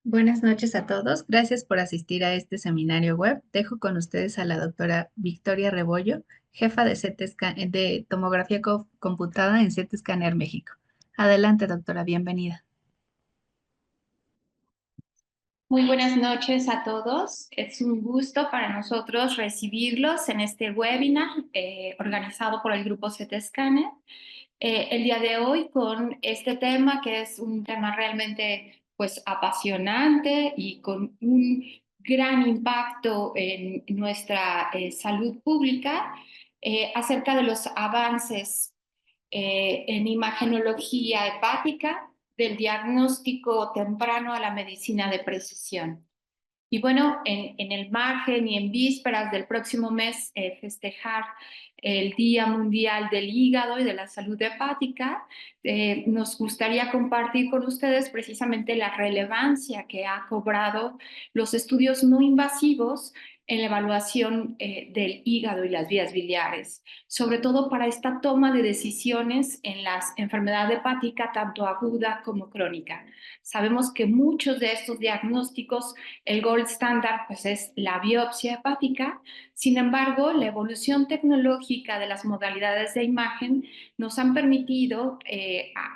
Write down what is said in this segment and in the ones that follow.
Buenas noches a todos. Gracias por asistir a este seminario web. Dejo con ustedes a la doctora Victoria Rebollo, jefa de de tomografía computada en CT Scanner México. Adelante, doctora, bienvenida. Muy buenas noches a todos. Es un gusto para nosotros recibirlos en este webinar organizado por el grupo CT Scanner. El día de hoy con este tema que es un tema realmente pues apasionante y con un gran impacto en nuestra salud pública acerca de los avances en imagenología hepática, del diagnóstico temprano a la medicina de precisión. Y bueno, en el margen y en vísperas del próximo mes festejar el Día Mundial del Hígado y de la Salud Hepática, nos gustaría compartir con ustedes precisamente la relevancia que ha cobrado los estudios no invasivos en la evaluación del hígado y las vías biliares, sobre todo para esta toma de decisiones en la enfermedad hepática, tanto aguda como crónica. Sabemos que muchos de estos diagnósticos, el gold standard pues es la biopsia hepática. Sin embargo, la evolución tecnológica de las modalidades de imagen nos han permitido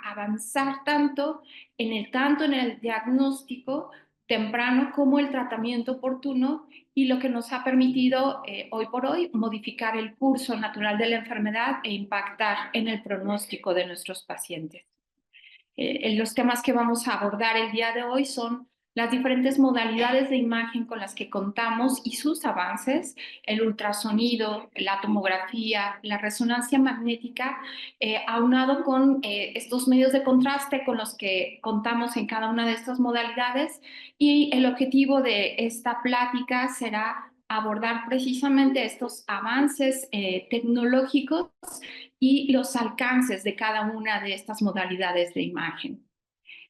avanzar tanto en el diagnóstico temprano como el tratamiento oportuno, y lo que nos ha permitido hoy por hoy modificar el curso natural de la enfermedad e impactar en el pronóstico de nuestros pacientes. Los temas que vamos a abordar el día de hoy son las diferentes modalidades de imagen con las que contamos y sus avances, el ultrasonido, la tomografía, la resonancia magnética, aunado con estos medios de contraste con los que contamos en cada una de estas modalidades. Y el objetivo de esta plática será abordar precisamente estos avances tecnológicos y los alcances de cada una de estas modalidades de imagen.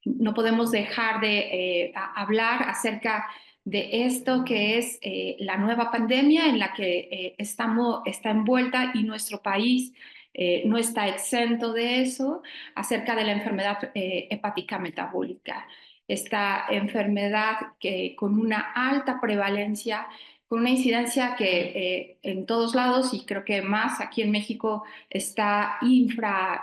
No podemos dejar de hablar acerca de esto que es la nueva pandemia en la que está envuelta, y nuestro país no está exento de eso, acerca de la enfermedad hepática metabólica. Esta enfermedad que con una alta prevalencia, con una incidencia que en todos lados, y creo que más aquí en México, está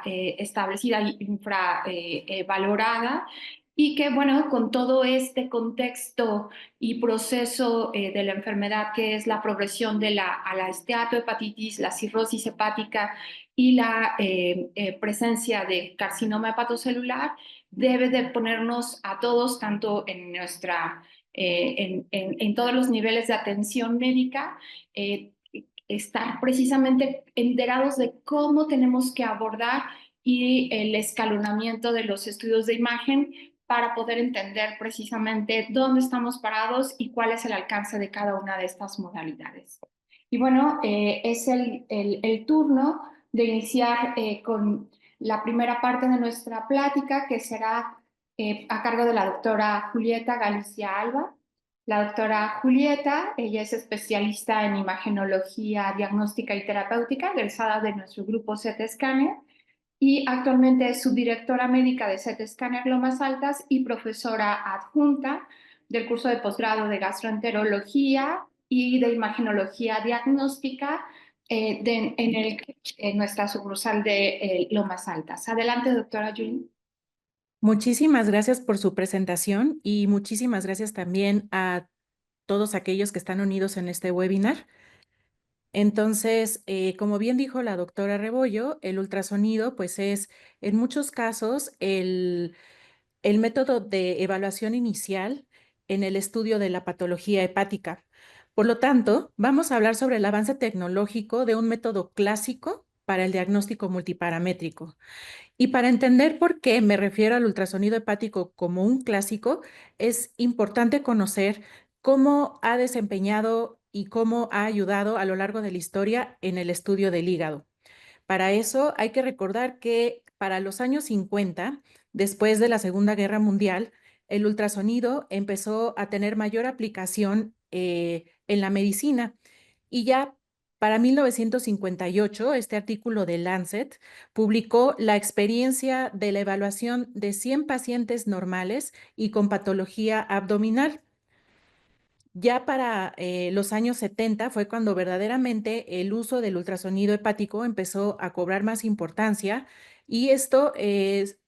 establecida y infravalorada, y que, bueno, con todo este contexto y proceso de la enfermedad, que es la progresión de a la esteatohepatitis, la cirrosis hepática y la presencia de carcinoma hepatocelular, debe de ponernos a todos, tanto en en todos los niveles de atención médica, estar precisamente enterados de cómo tenemos que abordar y el escalonamiento de los estudios de imagen para poder entender precisamente dónde estamos parados y cuál es el alcance de cada una de estas modalidades. Y bueno, es el turno de iniciar con la primera parte de nuestra plática, que será a cargo de la doctora Julieta Galicia Alba. La doctora Julieta, ella es especialista en imagenología diagnóstica y terapéutica, egresada de nuestro grupo CT Scanner, y actualmente es subdirectora médica de CT Scanner Lomas Altas y profesora adjunta del curso de posgrado de gastroenterología y de imagenología diagnóstica en nuestra sucursal de Lomas Altas. Adelante, doctora Julie. Muchísimas gracias por su presentación y muchísimas gracias también a todos aquellos que están unidos en este webinar. Entonces, como bien dijo la doctora Rebollo, el ultrasonido pues es en muchos casos el método de evaluación inicial en el estudio de la patología hepática. Por lo tanto, vamos a hablar sobre el avance tecnológico de un método clásico para el diagnóstico multiparamétrico. Y para entender por qué me refiero al ultrasonido hepático como un clásico, es importante conocer cómo ha desempeñado y cómo ha ayudado a lo largo de la historia en el estudio del hígado. Para eso hay que recordar que para los años 50, después de la Segunda Guerra Mundial, el ultrasonido empezó a tener mayor aplicación en la medicina, y ya Para 1958, este artículo de Lancet publicó la experiencia de la evaluación de 100 pacientes normales y con patología abdominal. Ya para los años 70 fue cuando verdaderamente el uso del ultrasonido hepático empezó a cobrar más importancia y esto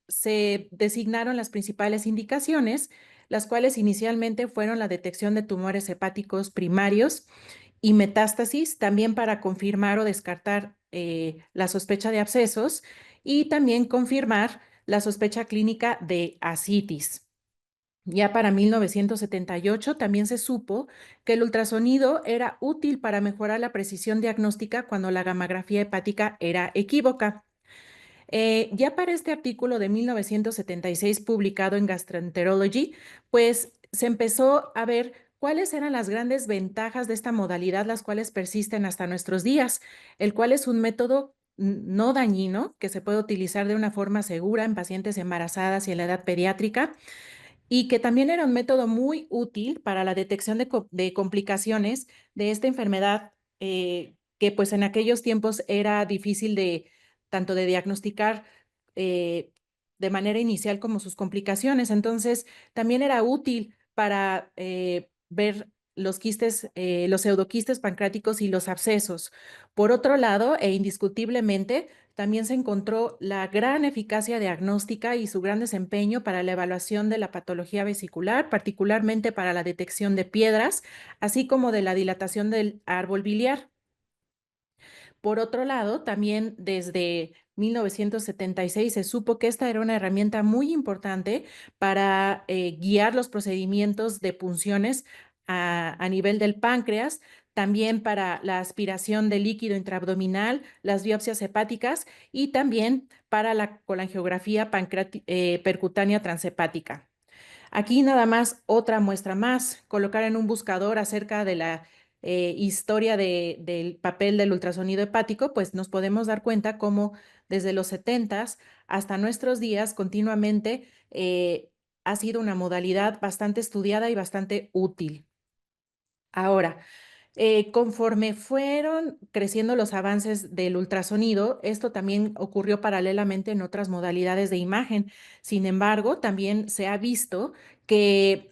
se designaron las principales indicaciones, las cuales inicialmente fueron la detección de tumores hepáticos primarios y metástasis, también para confirmar o descartar la sospecha de abscesos y también confirmar la sospecha clínica de ascitis. Ya para 1978 también se supo que el ultrasonido era útil para mejorar la precisión diagnóstica cuando la gamografía hepática era equívoca. Ya para este artículo de 1976 publicado en Gastroenterology, pues se empezó a ver cuáles eran las grandes ventajas de esta modalidad, las cuales persisten hasta nuestros días, el cual es un método no dañino que se puede utilizar de una forma segura en pacientes embarazadas y en la edad pediátrica y que también era un método muy útil para la detección de complicaciones de esta enfermedad, que pues en aquellos tiempos era difícil de tanto de diagnosticar eh, de manera inicial como sus complicaciones. Entonces, también era útil para ver los quistes, los pseudoquistes pancreáticos y los abscesos. Por otro lado, e indiscutiblemente, también se encontró la gran eficacia diagnóstica y su gran desempeño para la evaluación de la patología vesicular, particularmente para la detección de piedras, así como de la dilatación del árbol biliar. Por otro lado, también desde 1976 se supo que esta era una herramienta muy importante para guiar los procedimientos de punciones a nivel del páncreas, también para la aspiración de líquido intraabdominal, las biopsias hepáticas y también para la colangiografía percutánea transhepática. Aquí nada más otra muestra más, colocar en un buscador acerca de la historia del papel del ultrasonido hepático, pues nos podemos dar cuenta cómo desde los 70 hasta nuestros días continuamente ha sido una modalidad bastante estudiada y bastante útil. Ahora, conforme fueron creciendo los avances del ultrasonido, esto también ocurrió paralelamente en otras modalidades de imagen. Sin embargo, también se ha visto que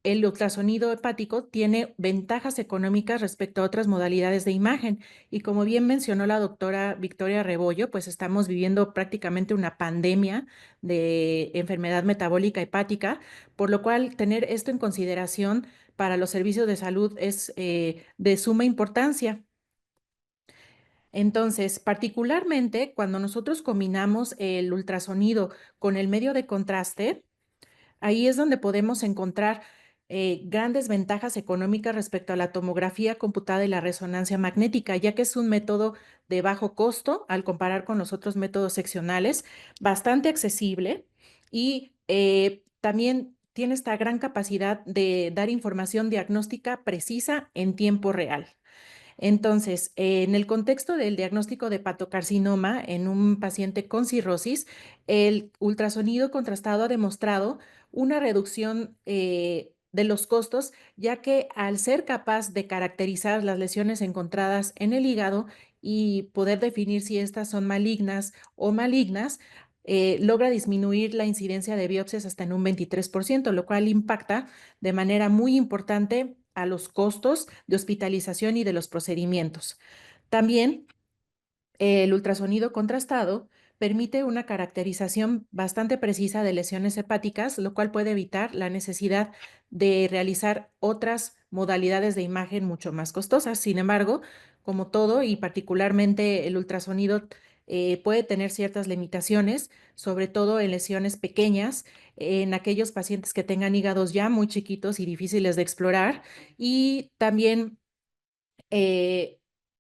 el ultrasonido hepático tiene ventajas económicas respecto a otras modalidades de imagen. Y como bien mencionó la doctora Victoria Rebollo, pues estamos viviendo prácticamente una pandemia de enfermedad metabólica hepática, por lo cual tener esto en consideración para los servicios de salud es de suma importancia. Entonces, particularmente cuando nosotros combinamos el ultrasonido con el medio de contraste, ahí es donde podemos encontrar grandes ventajas económicas respecto a la tomografía computada y la resonancia magnética, ya que es un método de bajo costo al comparar con los otros métodos seccionales, bastante accesible y también tiene esta gran capacidad de dar información diagnóstica precisa en tiempo real. Entonces, en el contexto del diagnóstico de hepatocarcinoma en un paciente con cirrosis, el ultrasonido contrastado ha demostrado una reducción de los costos, ya que al ser capaz de caracterizar las lesiones encontradas en el hígado y poder definir si estas son malignas o malignas, logra disminuir la incidencia de biopsias hasta en un 23%, lo cual impacta de manera muy importante a los costos de hospitalización y de los procedimientos. También el ultrasonido contrastado permite una caracterización bastante precisa de lesiones hepáticas, lo cual puede evitar la necesidad de realizar otras modalidades de imagen mucho más costosas. Sin embargo, como todo y particularmente el ultrasonido puede tener ciertas limitaciones, sobre todo en lesiones pequeñas, en aquellos pacientes que tengan hígados ya muy chiquitos y difíciles de explorar y también eh,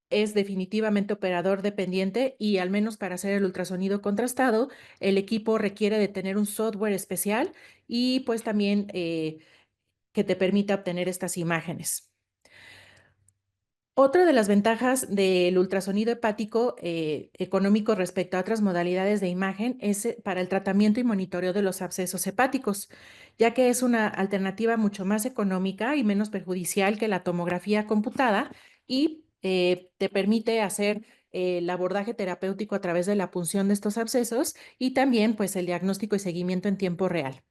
es definitivamente operador dependiente y al menos para hacer el ultrasonido contrastado, el equipo requiere de tener un software especial y pues también que te permita obtener estas imágenes. Otra de las ventajas del ultrasonido hepático económico respecto a otras modalidades de imagen es para el tratamiento y monitoreo de los abscesos hepáticos, ya que es una alternativa mucho más económica y menos perjudicial que la tomografía computada y te permite hacer el abordaje terapéutico a través de la punción de estos abscesos y también pues el diagnóstico y seguimiento en tiempo real.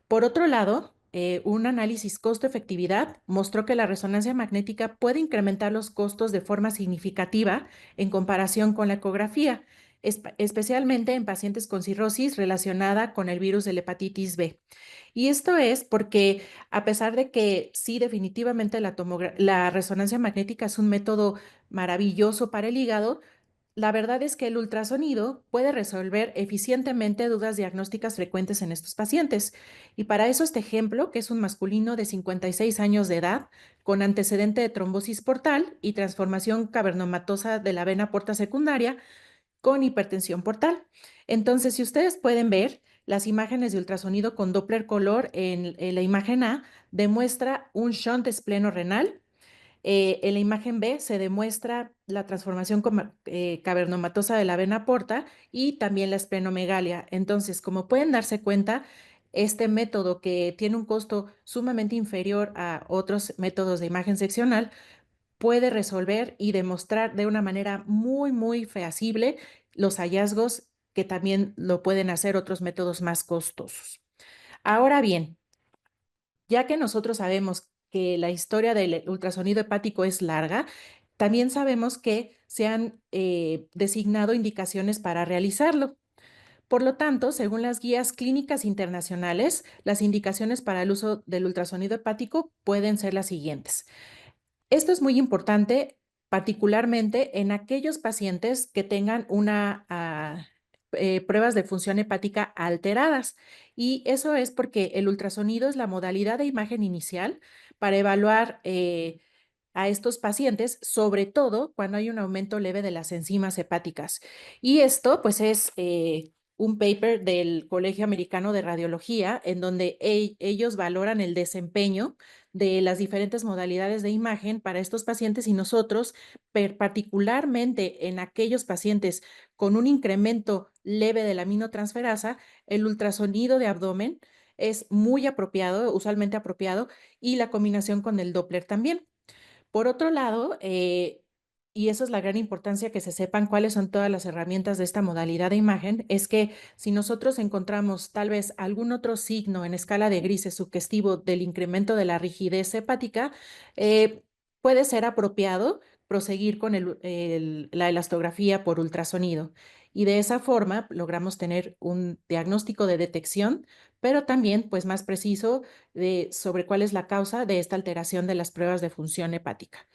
Por otro lado, un análisis costo-efectividad mostró que la resonancia magnética puede incrementar los costos de forma significativa en comparación con la ecografía, especialmente en pacientes con cirrosis relacionada con el virus de la hepatitis B. Y esto es porque a pesar de que sí, definitivamente la resonancia magnética es un método maravilloso para el hígado, la verdad es que el ultrasonido puede resolver eficientemente dudas diagnósticas frecuentes en estos pacientes. Y para eso este ejemplo, que es un masculino de 56 años de edad, con antecedente de trombosis portal y transformación cavernomatosa de la vena porta secundaria con hipertensión portal. Entonces, si ustedes pueden ver, las imágenes de ultrasonido con Doppler color en la imagen A demuestra un shunt espleno renal. En la imagen B se demuestra la transformación cavernomatosa de la vena porta y también la esplenomegalia. Entonces, como pueden darse cuenta, este método que tiene un costo sumamente inferior a otros métodos de imagen seccional puede resolver y demostrar de una manera muy, muy fehacible los hallazgos que también lo pueden hacer otros métodos más costosos. Ahora bien, ya que nosotros sabemos que la historia del ultrasonido hepático es larga, también sabemos que se han designado indicaciones para realizarlo. Por lo tanto, según las guías clínicas internacionales, las indicaciones para el uso del ultrasonido hepático pueden ser las siguientes. Esto es muy importante, particularmente en aquellos pacientes que tengan pruebas de función hepática alteradas. Y eso es porque el ultrasonido es la modalidad de imagen inicial para evaluar a estos pacientes, sobre todo cuando hay un aumento leve de las enzimas hepáticas. Y esto, pues, es un paper del Colegio Americano de Radiología, en donde ellos valoran el desempeño de las diferentes modalidades de imagen para estos pacientes y nosotros, particularmente en aquellos pacientes con un incremento leve de la aminotransferasa, el ultrasonido de abdomen es muy apropiado, usualmente apropiado, y la combinación con el Doppler también. Por otro lado, y eso es la gran importancia que se sepan cuáles son todas las herramientas de esta modalidad de imagen, es que si nosotros encontramos tal vez algún otro signo en escala de grises sugestivo del incremento de la rigidez hepática, puede ser apropiado proseguir con la elastografía por ultrasonido. Y de esa forma logramos tener un diagnóstico de detección, pero también pues más preciso sobre cuál es la causa de esta alteración de las pruebas de función hepática.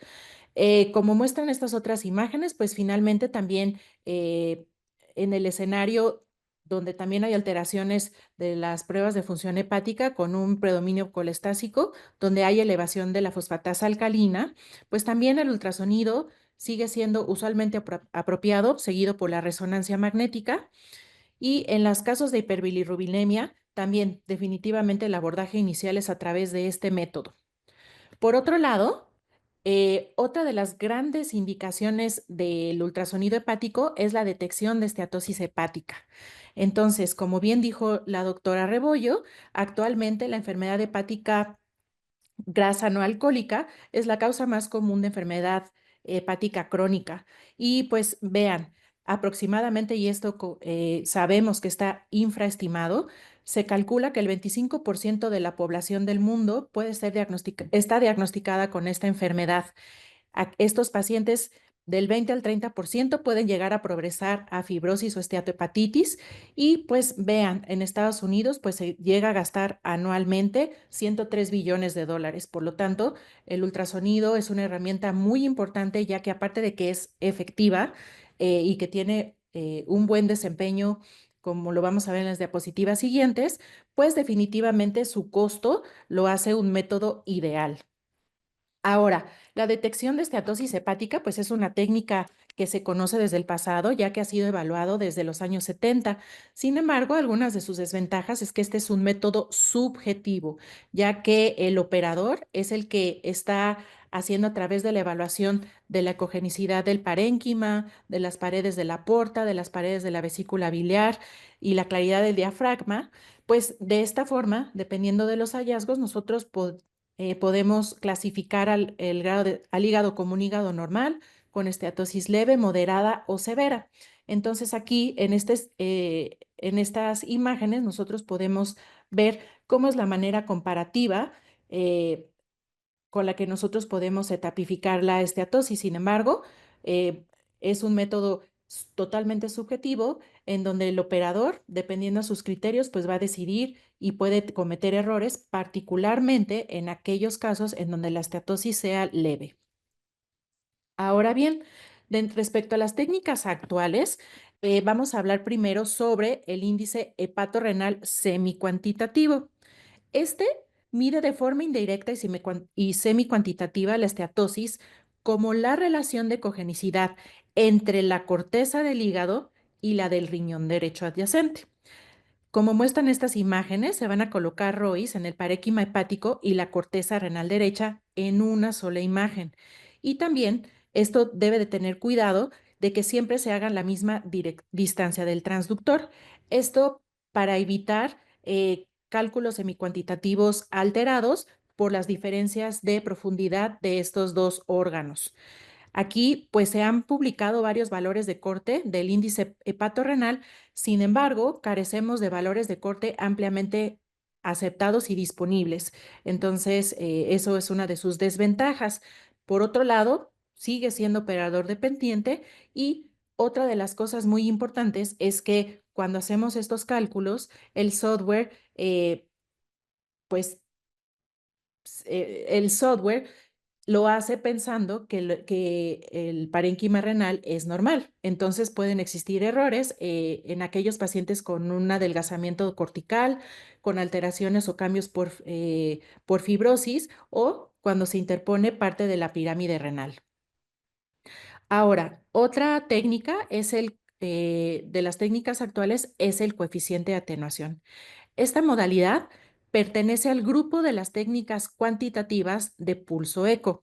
Como muestran estas otras imágenes, pues finalmente también en el escenario donde también hay alteraciones de las pruebas de función hepática con un predominio colestásico, donde hay elevación de la fosfatasa alcalina, pues también el ultrasonido sigue siendo usualmente apropiado, seguido por la resonancia magnética. Y en los casos de hiperbilirrubinemia, también definitivamente el abordaje inicial es a través de este método. Por otro lado, otra de las grandes indicaciones del ultrasonido hepático es la detección de esteatosis hepática. Entonces, como bien dijo la doctora Rebollo, actualmente la enfermedad hepática grasa no alcohólica es la causa más común de enfermedad hepática crónica. Y pues vean, aproximadamente, y esto sabemos que está infraestimado, se calcula que el 25% de la población del mundo está diagnosticada con esta enfermedad. Estos pacientes del 20 al 30% pueden llegar a progresar a fibrosis o esteatohepatitis y pues vean, en Estados Unidos pues se llega a gastar anualmente 103 billones de dólares. Por lo tanto, el ultrasonido es una herramienta muy importante ya que aparte de que es efectiva y que tiene un buen desempeño, como lo vamos a ver en las diapositivas siguientes, pues definitivamente su costo lo hace un método ideal. Ahora, la detección de esteatosis hepática, pues es una técnica que se conoce desde el pasado, ya que ha sido evaluado desde los años 70. Sin embargo, algunas de sus desventajas es que este es un método subjetivo, ya que el operador es el que está haciendo a través de la evaluación de la ecogenicidad del parénquima, de las paredes de la porta, de las paredes de la vesícula biliar y la claridad del diafragma. Pues de esta forma, dependiendo de los hallazgos, nosotros podemos clasificar al hígado como un hígado normal, con esteatosis leve, moderada o severa. Entonces aquí en estas imágenes nosotros podemos ver cómo es la manera comparativa con la que nosotros podemos etapificar la esteatosis. Sin embargo, es un método totalmente subjetivo en donde el operador, dependiendo de sus criterios, pues va a decidir y puede cometer errores, particularmente en aquellos casos en donde la esteatosis sea leve. Ahora bien, respecto a las técnicas actuales, vamos a hablar primero sobre el índice hepatorrenal semicuantitativo. Este mide de forma indirecta y semicuantitativa la esteatosis como la relación de cogenicidad entre la corteza del hígado y la del riñón derecho adyacente. Como muestran estas imágenes, se van a colocar ROIs en el parénquima hepático y la corteza renal derecha en una sola imagen. Y también esto debe de tener cuidado de que siempre se haga la misma distancia del transductor. Esto para evitar cálculos semicuantitativos alterados por las diferencias de profundidad de estos dos órganos. Aquí, pues, se han publicado varios valores de corte del índice hepatorrenal. Sin embargo, carecemos de valores de corte ampliamente aceptados y disponibles. Entonces, eso es una de sus desventajas. Por otro lado, sigue siendo operador dependiente y otra de las cosas muy importantes es que cuando hacemos estos cálculos, el software, pues, el software lo hace pensando que el parénquima renal es normal. Entonces pueden existir errores en aquellos pacientes con un adelgazamiento cortical, con alteraciones o cambios por fibrosis o cuando se interpone parte de la pirámide renal. Ahora, otra técnica de las técnicas actuales es el coeficiente de atenuación. Esta modalidad pertenece al grupo de las técnicas cuantitativas de pulso eco.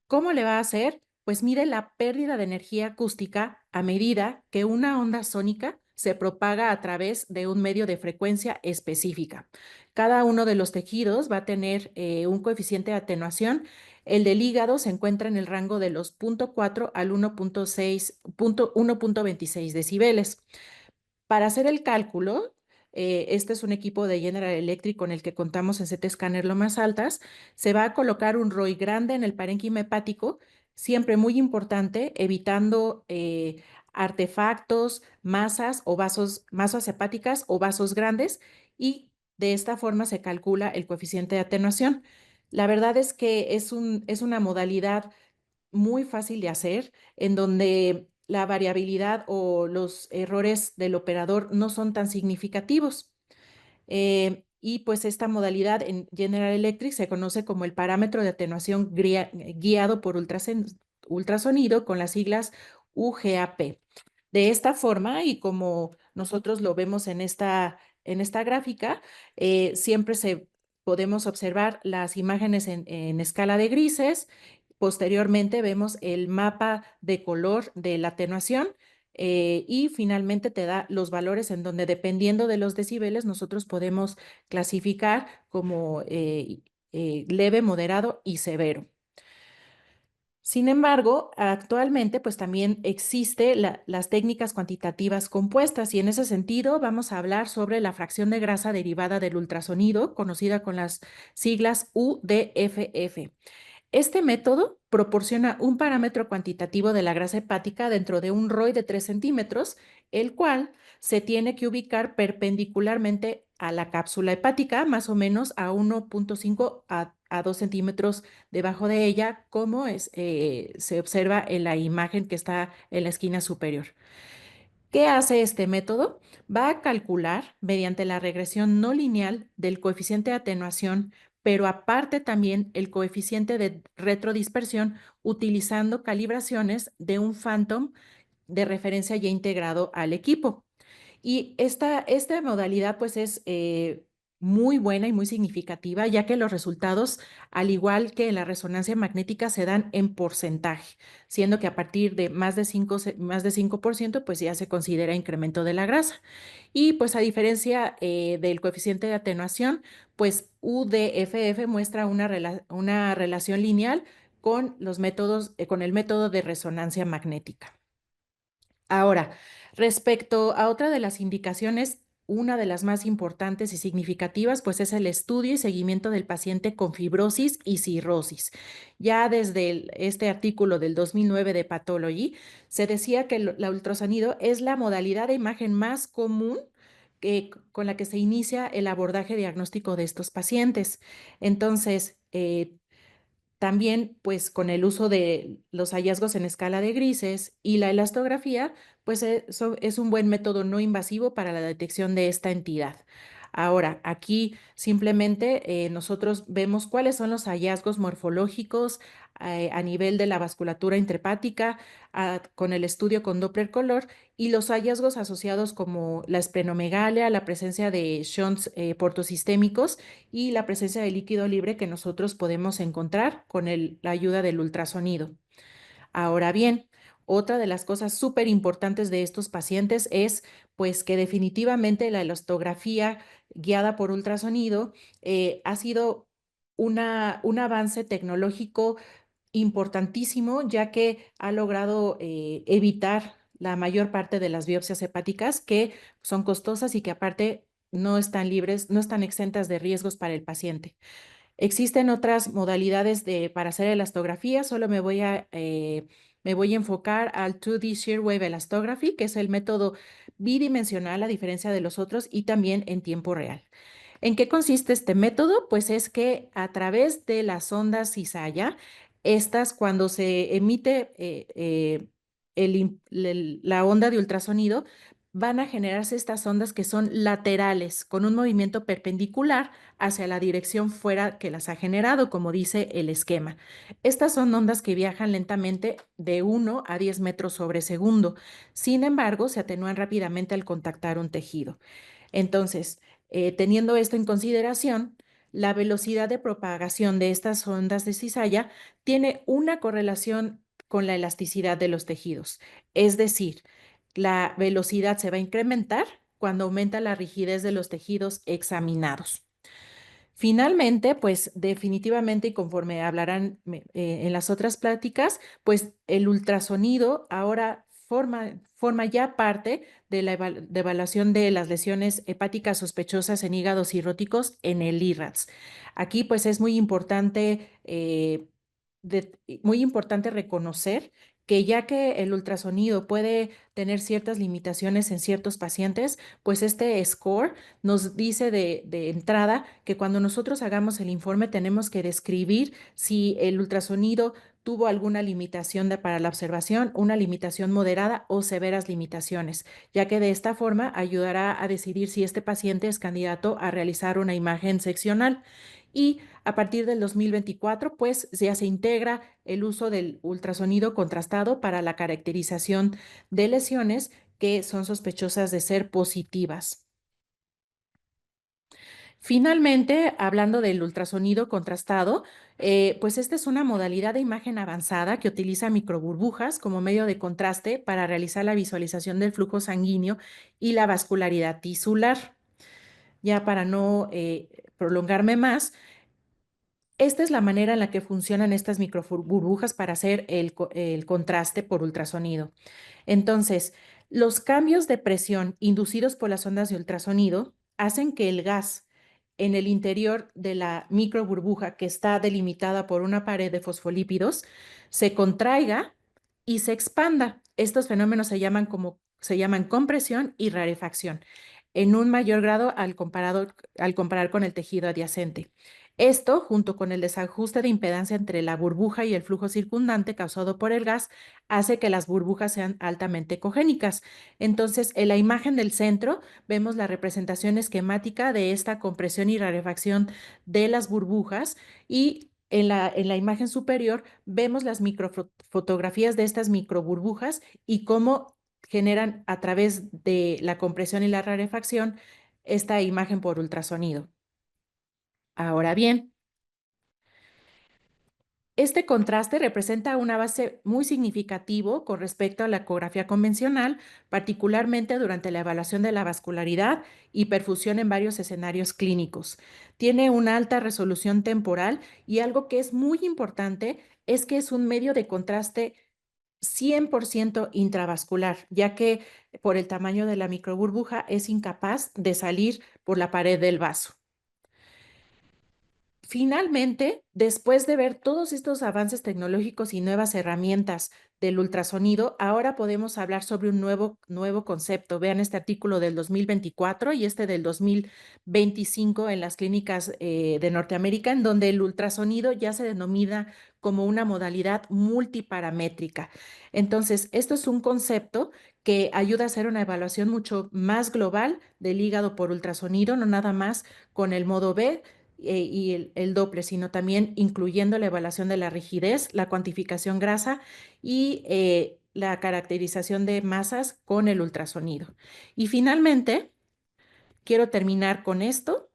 ¿Cómo le va a hacer? Pues mide la pérdida de energía acústica a medida que una onda sónica se propaga a través de un medio de frecuencia específica. Cada uno de los tejidos va a tener un coeficiente de atenuación. El del hígado se encuentra en el rango de los 0.4 al 1.26 decibeles. Para hacer el cálculo, este es un equipo de General Electric con el que contamos en CT Scanner Lomas Altas. Se va a colocar un ROI grande en el parénquima hepático, siempre muy importante, evitando artefactos, masas hepáticas o vasos grandes, y de esta forma se calcula el coeficiente de atenuación. La verdad es que es una modalidad muy fácil de hacer, en donde la variabilidad o los errores del operador no son tan significativos. Y pues esta modalidad en General Electric se conoce como el parámetro de atenuación guiado por ultrasonido con las siglas UGAP. De esta forma, y como nosotros lo vemos en esta gráfica, siempre podemos observar las imágenes en escala de grises. Posteriormente vemos el mapa de color de la atenuación y finalmente te da los valores en donde, dependiendo de los decibeles, nosotros podemos clasificar como leve, moderado y severo. Sin embargo, actualmente pues también existe las técnicas cuantitativas compuestas, y en ese sentido vamos a hablar sobre la fracción de grasa derivada del ultrasonido, conocida con las siglas UDFF. Este método proporciona un parámetro cuantitativo de la grasa hepática dentro de un ROI de 3 centímetros, el cual se tiene que ubicar perpendicularmente a la cápsula hepática, más o menos a 1.5 a 2 centímetros debajo de ella, como se observa en la imagen que está en la esquina superior. ¿Qué hace este método? Va a calcular mediante la regresión no lineal del coeficiente de atenuación, pero aparte también el coeficiente de retrodispersión, utilizando calibraciones de un Phantom de referencia ya integrado al equipo. Y esta modalidad pues es muy buena y muy significativa, ya que los resultados, al igual que en la resonancia magnética, se dan en porcentaje, siendo que a partir de más de 5%, pues ya se considera incremento de la grasa. Y pues a diferencia del coeficiente de atenuación, pues UDFF muestra una relación lineal con los métodos, con el método de resonancia magnética. Ahora, respecto a otra de las indicaciones, una de las más importantes y significativas, pues es el estudio y seguimiento del paciente con fibrosis y cirrosis. Ya desde este artículo del 2009 de Pathology, se decía que la ultrasonido es la modalidad de imagen más común con la que se inicia el abordaje diagnóstico de estos pacientes. Entonces, también, pues con el uso de los hallazgos en escala de grises y la elastografía, pues eso es un buen método no invasivo para la detección de esta entidad. Ahora, aquí simplemente nosotros vemos cuáles son los hallazgos morfológicos a nivel de la vasculatura intrahepática con el estudio con Doppler color y los hallazgos asociados como la esplenomegalia, la presencia de shunts portosistémicos y la presencia de líquido libre que nosotros podemos encontrar con la ayuda del ultrasonido. Ahora bien, otra de las cosas súper importantes de estos pacientes es pues que definitivamente la elastografía guiada por ultrasonido ha sido un avance tecnológico importantísimo, ya que ha logrado evitar la mayor parte de las biopsias hepáticas que son costosas y que aparte no están libres, no están exentas de riesgos para el paciente. Existen otras modalidades para hacer elastografía, solo me voy a enfocar al 2D Shear Wave Elastography, que es el método bidimensional a diferencia de los otros y también en tiempo real. ¿En qué consiste este método? Pues es que a través de las ondas cizalla, estas cuando se emite la onda de ultrasonido, van a generarse estas ondas que son laterales, con un movimiento perpendicular hacia la dirección fuera que las ha generado, como dice el esquema. Estas son ondas que viajan lentamente de 1 a 10 metros sobre segundo. Sin embargo, se atenúan rápidamente al contactar un tejido. Entonces, teniendo esto en consideración, la velocidad de propagación de estas ondas de cizalla tiene una correlación con la elasticidad de los tejidos. Es decir, la velocidad se va a incrementar cuando aumenta la rigidez de los tejidos examinados. Finalmente, pues definitivamente y conforme hablarán en las otras pláticas, pues el ultrasonido ahora forma ya parte de la evaluación de las lesiones hepáticas sospechosas en hígados cirróticos en el IRADS. Aquí pues es muy importante reconocer que ya que el ultrasonido puede tener ciertas limitaciones en ciertos pacientes, pues este score nos dice de entrada que cuando nosotros hagamos el informe tenemos que describir si el ultrasonido tuvo alguna limitación para la observación, una limitación moderada o severas limitaciones, ya que de esta forma ayudará a decidir si este paciente es candidato a realizar una imagen seccional. Y a partir del 2024, pues ya se integra el uso del ultrasonido contrastado para la caracterización de lesiones que son sospechosas de ser positivas. Finalmente, hablando del ultrasonido contrastado, pues esta es una modalidad de imagen avanzada que utiliza microburbujas como medio de contraste para realizar la visualización del flujo sanguíneo y la vascularidad tisular. Ya para no prolongarme más, esta es la manera en la que funcionan estas microburbujas para hacer el contraste por ultrasonido. Entonces, los cambios de presión inducidos por las ondas de ultrasonido hacen que el gas en el interior de la microburbuja, que está delimitada por una pared de fosfolípidos, se contraiga y se expanda. Estos fenómenos se llaman compresión y rarefacción, en un mayor grado al comparar con el tejido adyacente. Esto, junto con el desajuste de impedancia entre la burbuja y el flujo circundante causado por el gas, hace que las burbujas sean altamente ecogénicas. Entonces, en la imagen del centro vemos la representación esquemática de esta compresión y rarefacción de las burbujas y en la imagen superior vemos las microfotografías de estas microburbujas y cómo generan a través de la compresión y la rarefacción esta imagen por ultrasonido. Ahora bien, este contraste representa un avance muy significativo con respecto a la ecografía convencional, particularmente durante la evaluación de la vascularidad y perfusión en varios escenarios clínicos. Tiene una alta resolución temporal y algo que es muy importante es que es un medio de contraste 100% intravascular, ya que por el tamaño de la microburbuja es incapaz de salir por la pared del vaso. Finalmente, después de ver todos estos avances tecnológicos y nuevas herramientas del ultrasonido, ahora podemos hablar sobre un nuevo concepto. Vean este artículo del 2024 y este del 2025 en las clínicas de Norteamérica, en donde el ultrasonido ya se denomina como una modalidad multiparamétrica. Entonces, esto es un concepto que ayuda a hacer una evaluación mucho más global del hígado por ultrasonido, no nada más con el modo B, y el Doppler, sino también incluyendo la evaluación de la rigidez, la cuantificación grasa y la caracterización de masas con el ultrasonido. Y finalmente, quiero terminar con esto,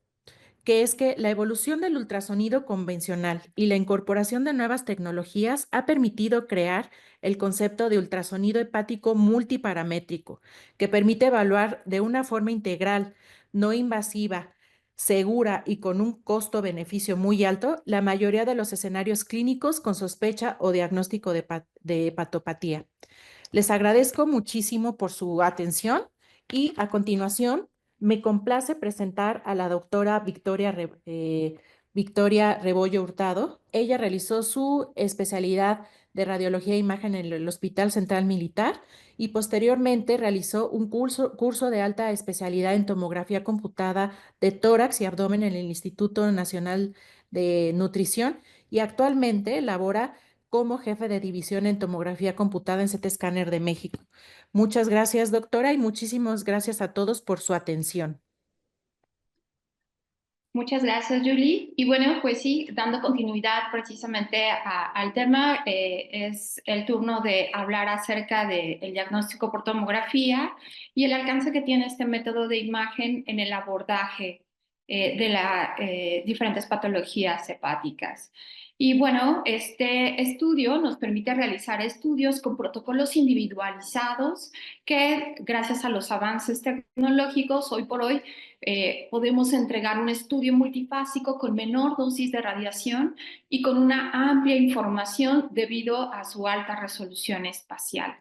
que es que la evolución del ultrasonido convencional y la incorporación de nuevas tecnologías ha permitido crear el concepto de ultrasonido hepático multiparamétrico, que permite evaluar de una forma integral, no invasiva, segura y con un costo-beneficio muy alto la mayoría de los escenarios clínicos con sospecha o diagnóstico de hepatopatía. Les agradezco muchísimo por su atención y a continuación me complace presentar a la doctora Victoria Rebollo Hurtado. Ella realizó su especialidad de radiología e imagen en el Hospital Central Militar y posteriormente realizó un curso de alta especialidad en tomografía computada de tórax y abdomen en el Instituto Nacional de Nutrición y actualmente labora como jefe de división en tomografía computada en CT Scanner de México. Muchas gracias, doctora, y muchísimas gracias a todos por su atención. Muchas gracias, Julie. Y bueno, pues sí, dando continuidad precisamente al tema, es el turno de hablar acerca del diagnóstico por tomografía y el alcance que tiene este método de imagen en el abordaje de las diferentes patologías hepáticas. Y bueno, este estudio nos permite realizar estudios con protocolos individualizados que, gracias a los avances tecnológicos, hoy por hoy, podemos entregar un estudio multifásico con menor dosis de radiación y con una amplia información debido a su alta resolución espacial.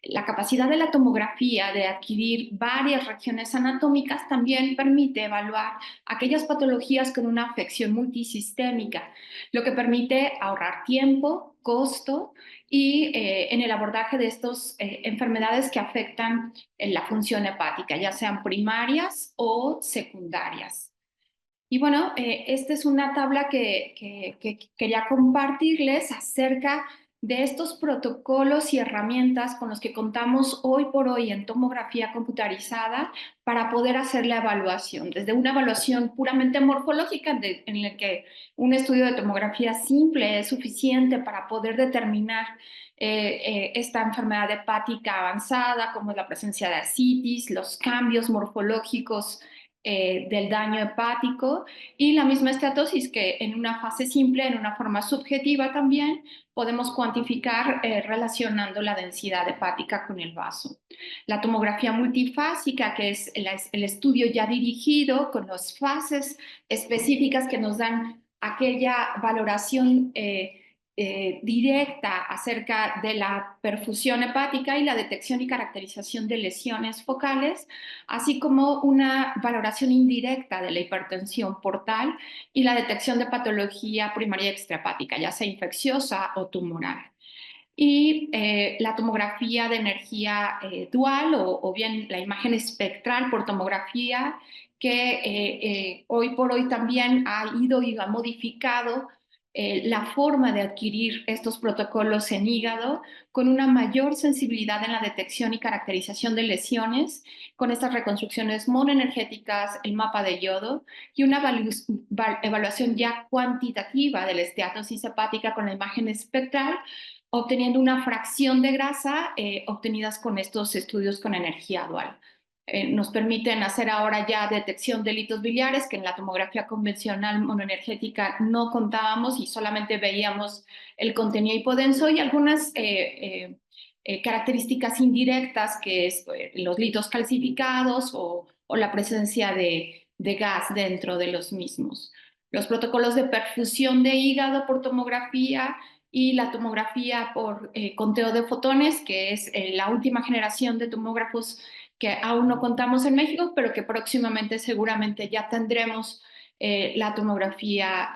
La capacidad de la tomografía de adquirir varias regiones anatómicas también permite evaluar aquellas patologías con una afección multisistémica, lo que permite ahorrar tiempo, costo y en el abordaje de estas enfermedades que afectan la función hepática, ya sean primarias o secundarias. Y bueno, esta es una tabla que quería compartirles acerca de estos protocolos y herramientas con los que contamos hoy por hoy en tomografía computarizada para poder hacer la evaluación, desde una evaluación puramente morfológica en la que un estudio de tomografía simple es suficiente para poder determinar esta enfermedad hepática avanzada, como la presencia de ascitis, los cambios morfológicos del daño hepático y la misma estatosis que en una fase simple, en una forma subjetiva también, podemos cuantificar relacionando la densidad hepática con el vaso. La tomografía multifásica, que es el estudio ya dirigido con las fases específicas que nos dan aquella valoración directa acerca de la perfusión hepática y la detección y caracterización de lesiones focales, así como una valoración indirecta de la hipertensión portal y la detección de patología primaria extrahepática, ya sea infecciosa o tumoral. Y la tomografía de energía dual o bien la imagen espectral por tomografía, que hoy por hoy también ha ido y ha modificado la forma de adquirir estos protocolos en hígado con una mayor sensibilidad en la detección y caracterización de lesiones, con estas reconstrucciones monoenergéticas, el mapa de yodo y una evaluación ya cuantitativa de la esteatosis hepática con la imagen espectral, obteniendo una fracción de grasa obtenidas con estos estudios con energía dual. nos permiten hacer ahora ya detección de litos biliares, que en la tomografía convencional monoenergética no contábamos y solamente veíamos el contenido hipodenso y algunas características indirectas, que es los litos calcificados o la presencia de gas dentro de los mismos. Los protocolos de perfusión de hígado por tomografía y la tomografía por conteo de fotones, que es la última generación de tomógrafos que aún no contamos en México, pero que próximamente seguramente ya tendremos la tomografía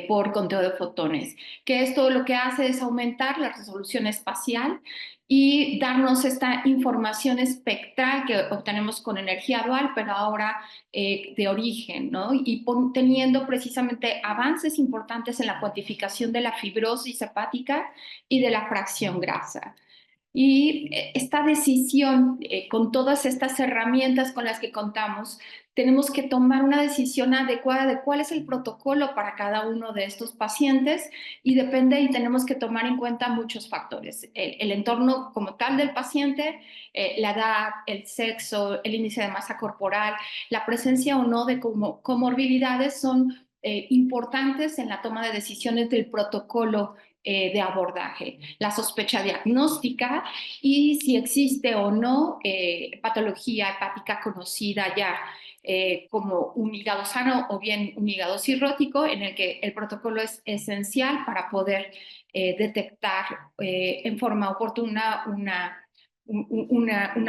por conteo de fotones, que esto lo que hace es aumentar la resolución espacial y darnos esta información espectral que obtenemos con energía dual, pero ahora de origen, ¿no? Y teniendo precisamente avances importantes en la cuantificación de la fibrosis hepática y de la fracción grasa. Y esta decisión, con todas estas herramientas con las que contamos, tenemos que tomar una decisión adecuada de cuál es el protocolo para cada uno de estos pacientes y depende y tenemos que tomar en cuenta muchos factores. El entorno como tal del paciente, la edad, el sexo, el índice de masa corporal, la presencia o no de comorbilidades son importantes en la toma de decisiones del protocolo de abordaje, la sospecha diagnóstica y si existe o no patología hepática conocida ya como un hígado sano o bien un hígado cirrótico, en el que el protocolo es esencial para poder detectar en forma oportuna una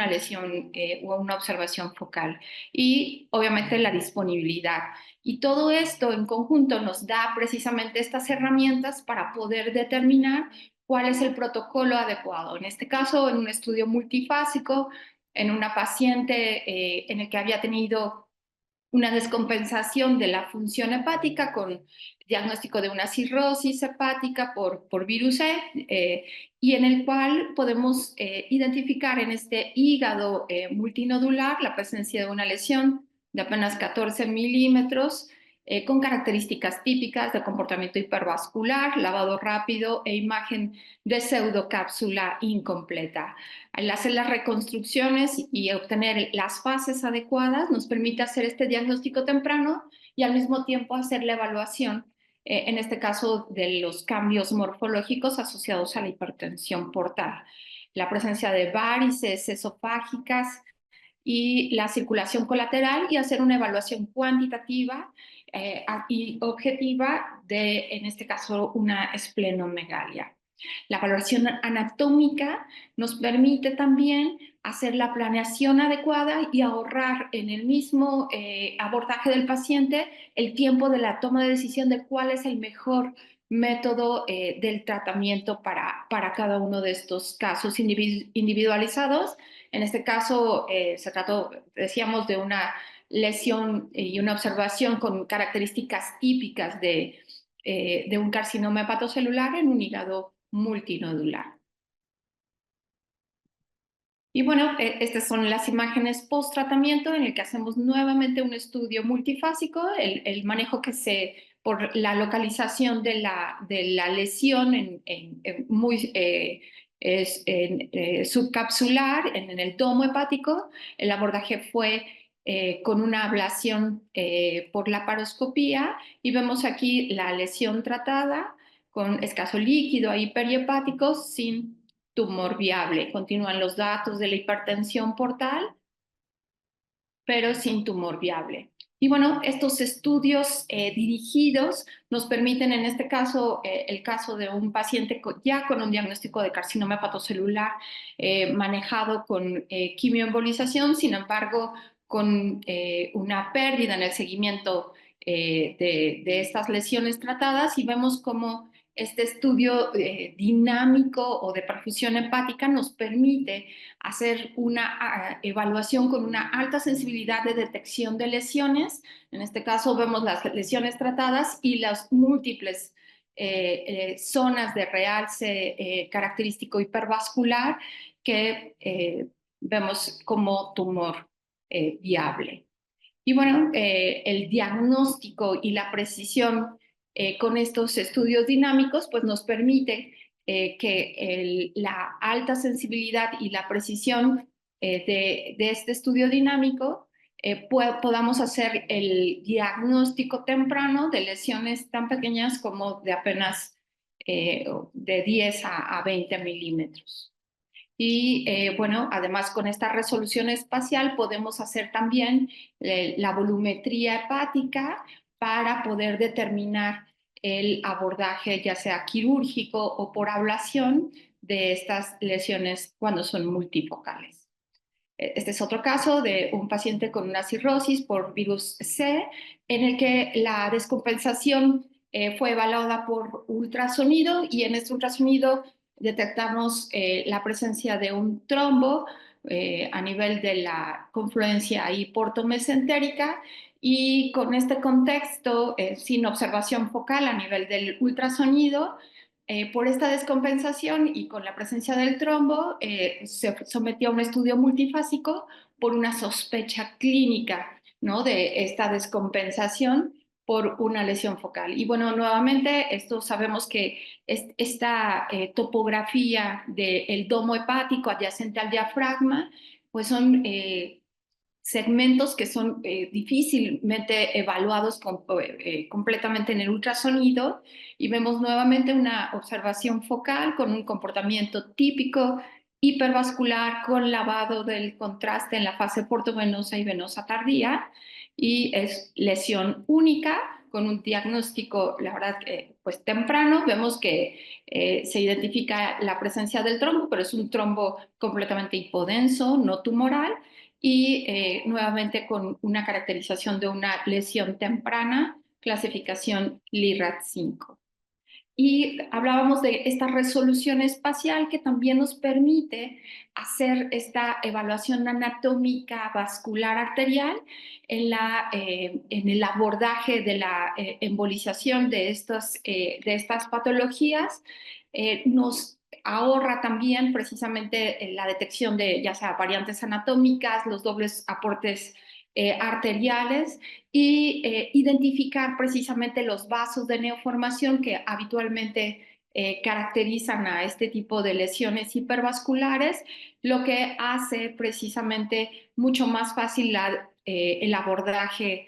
lesión o una observación focal. Y obviamente la disponibilidad. Y todo esto en conjunto nos da precisamente estas herramientas para poder determinar cuál es el protocolo adecuado. En este caso, en un estudio multifásico, en una paciente en el que había tenido una descompensación de la función hepática con diagnóstico de una cirrosis hepática por virus E, y en el cual podemos identificar en este hígado multinodular la presencia de una lesión de apenas 14 milímetros con características típicas de comportamiento hipervascular, lavado rápido e imagen de pseudocápsula incompleta. Al hacer las reconstrucciones y obtener las fases adecuadas nos permite hacer este diagnóstico temprano y al mismo tiempo hacer la evaluación, en este caso de los cambios morfológicos asociados a la hipertensión portal. La presencia de varices esofágicas y la circulación colateral y hacer una evaluación cuantitativa y objetiva de, en este caso, una esplenomegalia. La valoración anatómica nos permite también hacer la planeación adecuada y ahorrar en el mismo abordaje del paciente el tiempo de la toma de decisión de cuál es el mejor método del tratamiento para cada uno de estos casos individualizados. En este caso se trató, decíamos, de una lesión y una observación con características típicas de un carcinoma hepatocelular en un hígado multinodular. Y bueno, estas son las imágenes post-tratamiento en el que hacemos nuevamente un estudio multifásico, el manejo que por la localización de la lesión subcapsular en el domo hepático. El abordaje fue con una ablación por laparoscopía y vemos aquí la lesión tratada con escaso líquido hiperhepático sin tumor viable. Continúan los datos de la hipertensión portal, pero sin tumor viable. Y bueno, estos estudios dirigidos nos permiten, en este caso, el caso de un paciente ya con un diagnóstico de carcinoma hepatocelular manejado con quimioembolización, sin embargo, con una pérdida en el seguimiento de estas lesiones tratadas, y vemos cómo este estudio dinámico o de perfusión hepática nos permite hacer una evaluación con una alta sensibilidad de detección de lesiones. En este caso vemos las lesiones tratadas y las múltiples zonas de realce característico hipervascular que vemos como tumor viable. Y bueno, el diagnóstico y la precisión con estos estudios dinámicos pues nos permite que la alta sensibilidad y la precisión de este estudio dinámico, podamos hacer el diagnóstico temprano de lesiones tan pequeñas como de apenas de 10 a 20 milímetros. Y bueno, además con esta resolución espacial podemos hacer también la volumetría hepática para poder determinar el abordaje, ya sea quirúrgico o por ablación, de estas lesiones cuando son multifocales. Este es otro caso de un paciente con una cirrosis por virus C, en el que la descompensación fue evaluada por ultrasonido, y en este ultrasonido detectamos la presencia de un trombo a nivel de la confluencia ahí portomesentérica, y con este contexto, sin observación focal a nivel del ultrasonido, por esta descompensación y con la presencia del trombo, se sometió a un estudio multifásico por una sospecha clínica, ¿no?, de esta descompensación por una lesión focal. Y bueno, nuevamente, esto sabemos que esta topografía del domo hepático adyacente al diafragma, pues son segmentos que son difícilmente evaluados completamente en el ultrasonido, y vemos nuevamente una observación focal con un comportamiento típico hipervascular con lavado del contraste en la fase portovenosa y venosa tardía, y es lesión única con un diagnóstico, la verdad, pues temprano. Vemos que se identifica la presencia del trombo, pero es un trombo completamente hipodenso, no tumoral, y nuevamente con una caracterización de una lesión temprana, clasificación LIRAD-5. Y hablábamos de esta resolución espacial que también nos permite hacer esta evaluación anatómica vascular arterial en el abordaje de la embolización de estas patologías. Nos ahorra también precisamente la detección de ya sea variantes anatómicas, los dobles aportes arteriales, y identificar precisamente los vasos de neoformación que habitualmente caracterizan a este tipo de lesiones hipervasculares, lo que hace precisamente mucho más fácil el abordaje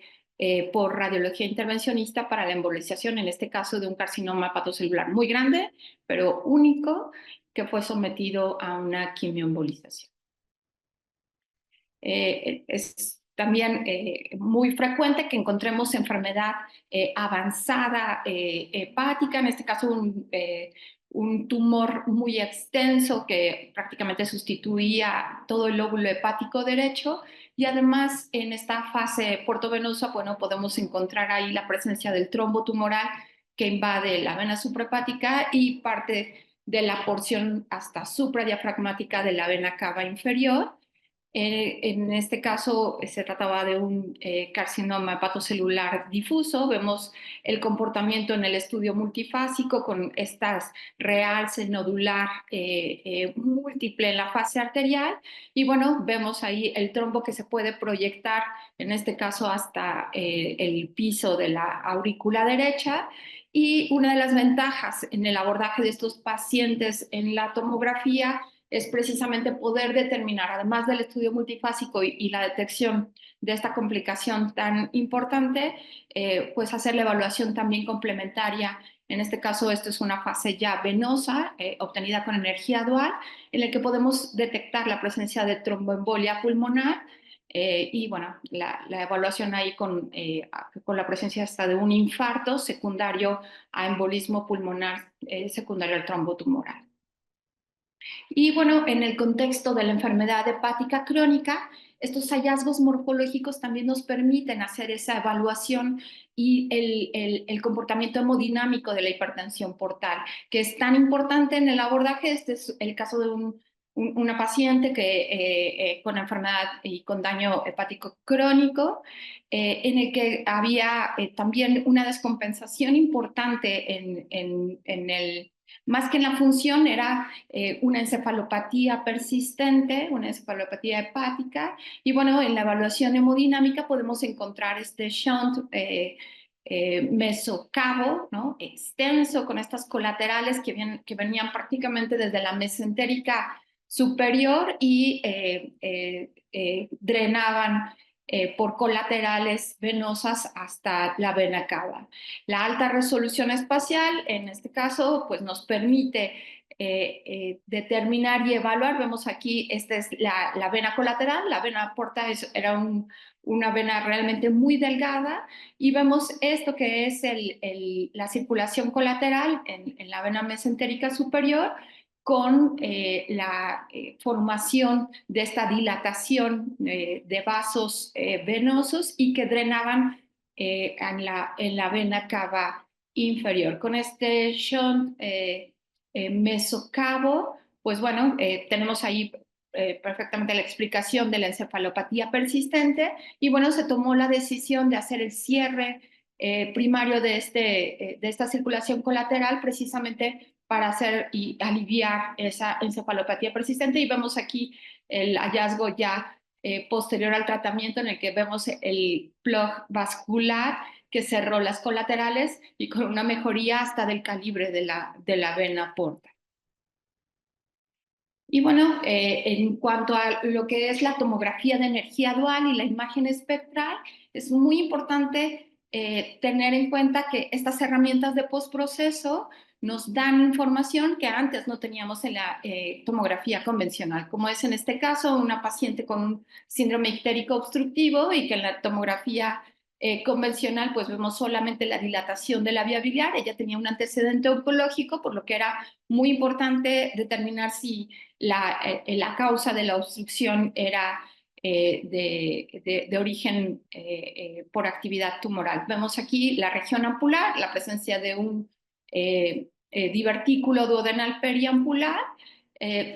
por radiología intervencionista para la embolización, en este caso de un carcinoma hepatocelular muy grande, pero único, que fue sometido a una quimioembolización. Es también muy frecuente que encontremos enfermedad avanzada hepática, en este caso un tumor muy extenso que prácticamente sustituía todo el lóbulo hepático derecho, y además en esta fase portovenosa, bueno, podemos encontrar ahí la presencia del trombo tumoral que invade la vena suprahepática y parte de la porción hasta supradiafragmática de la vena cava inferior. En este caso se trataba de un carcinoma hepatocelular difuso. Vemos el comportamiento en el estudio multifásico con estas realce nodular múltiple en la fase arterial, y bueno, vemos ahí el trombo que se puede proyectar, en este caso hasta el piso de la aurícula derecha. Y una de las ventajas en el abordaje de estos pacientes en la tomografía es precisamente poder determinar, además del estudio multifásico y la detección de esta complicación tan importante, pues hacer la evaluación también complementaria. En este caso, esto es una fase ya venosa, obtenida con energía dual, en la que podemos detectar la presencia de tromboembolia pulmonar, y bueno, la evaluación ahí con la presencia hasta de un infarto secundario a embolismo pulmonar secundario al trombo tumoral. Y bueno, en el contexto de la enfermedad hepática crónica, estos hallazgos morfológicos también nos permiten hacer esa evaluación y el comportamiento hemodinámico de la hipertensión portal, que es tan importante en el abordaje. Este es el caso de una paciente que, con enfermedad y con daño hepático crónico, en el que había también una descompensación importante en el, más que en la función, era una encefalopatía persistente, una encefalopatía hepática. Y bueno, en la evaluación hemodinámica podemos encontrar este shunt mesocavo, ¿no?, extenso, con estas colaterales que venían prácticamente desde la mesentérica superior y drenaban por colaterales venosas hasta la vena cava. La alta resolución espacial, en este caso, pues nos permite determinar y evaluar. Vemos aquí, esta es la vena colateral, la vena porta era una vena realmente muy delgada, y vemos esto que es la circulación colateral en la vena mesentérica superior, con la formación de esta dilatación de vasos venosos y que drenaban en la vena cava inferior. Con este shunt mesocavo, pues bueno, tenemos ahí perfectamente la explicación de la encefalopatía persistente, y bueno, se tomó la decisión de hacer el cierre primario de esta circulación colateral, precisamente para hacer y aliviar esa encefalopatía persistente. Y vemos aquí el hallazgo ya posterior al tratamiento, en el que vemos el plug vascular que cerró las colaterales y con una mejoría hasta del calibre de la vena porta. Y bueno, en cuanto a lo que es la tomografía de energía dual y la imagen espectral, es muy importante tener en cuenta que estas herramientas de postproceso nos dan información que antes no teníamos en la tomografía convencional, como es en este caso una paciente con un síndrome ictérico obstructivo, y que en la tomografía convencional pues vemos solamente la dilatación de la vía biliar. Ella tenía un antecedente oncológico, por lo que era muy importante determinar si la causa de la obstrucción era de origen por actividad tumoral. Vemos aquí la región ampular, la presencia de un divertículo duodenal periampular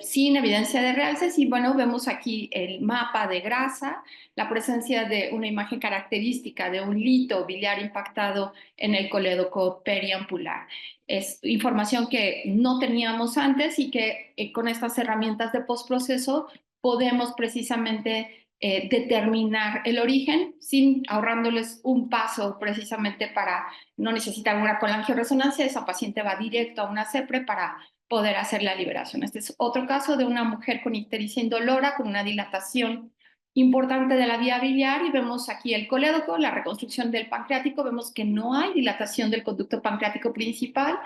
sin evidencia de realces, y bueno, vemos aquí el mapa de grasa, la presencia de una imagen característica de un lito biliar impactado en el colédoco periampular. Es información que no teníamos antes, y que con estas herramientas de postproceso podemos precisamente determinar el origen, sin ahorrándoles un paso, precisamente para no necesitar una colangioresonancia. Esa paciente va directo a una CEPRE para poder hacer la liberación. Este es otro caso de una mujer con ictericia indolora, con una dilatación importante de la vía biliar, y vemos aquí el colédoco, la reconstrucción del pancreático. Vemos que no hay dilatación del conducto pancreático principal,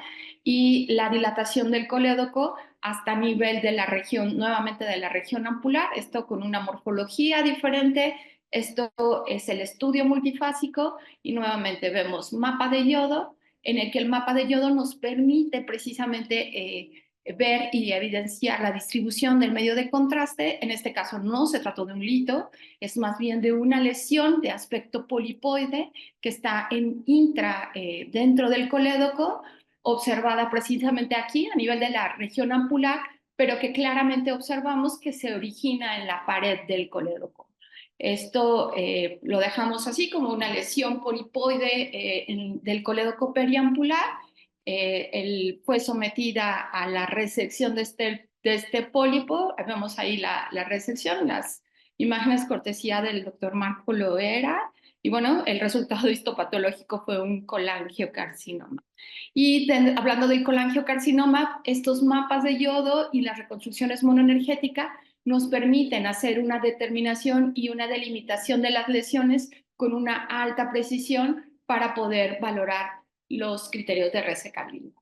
y la dilatación del colédoco hasta nivel de la región, nuevamente de la región ampular, esto con una morfología diferente. Esto es el estudio multifásico, y nuevamente vemos mapa de yodo, en el que el mapa de yodo nos permite precisamente ver y evidenciar la distribución del medio de contraste. En este caso no se trató de un lito, es más bien de una lesión de aspecto polipoide que está dentro del colédoco, observada precisamente aquí a nivel de la región ampular, pero que claramente observamos que se origina en la pared del colédoco. Esto lo dejamos así como una lesión polipoide del colédoco periampular. Fue sometida a la resección de este pólipo. Vemos ahí la resección, las imágenes cortesía del doctor Marco Loera. Y bueno, el resultado histopatológico fue un colangiocarcinoma. Y hablando del colangiocarcinoma, estos mapas de yodo y las reconstrucciones monoenergéticas nos permiten hacer una determinación y una delimitación de las lesiones con una alta precisión para poder valorar los criterios de resecabilidad.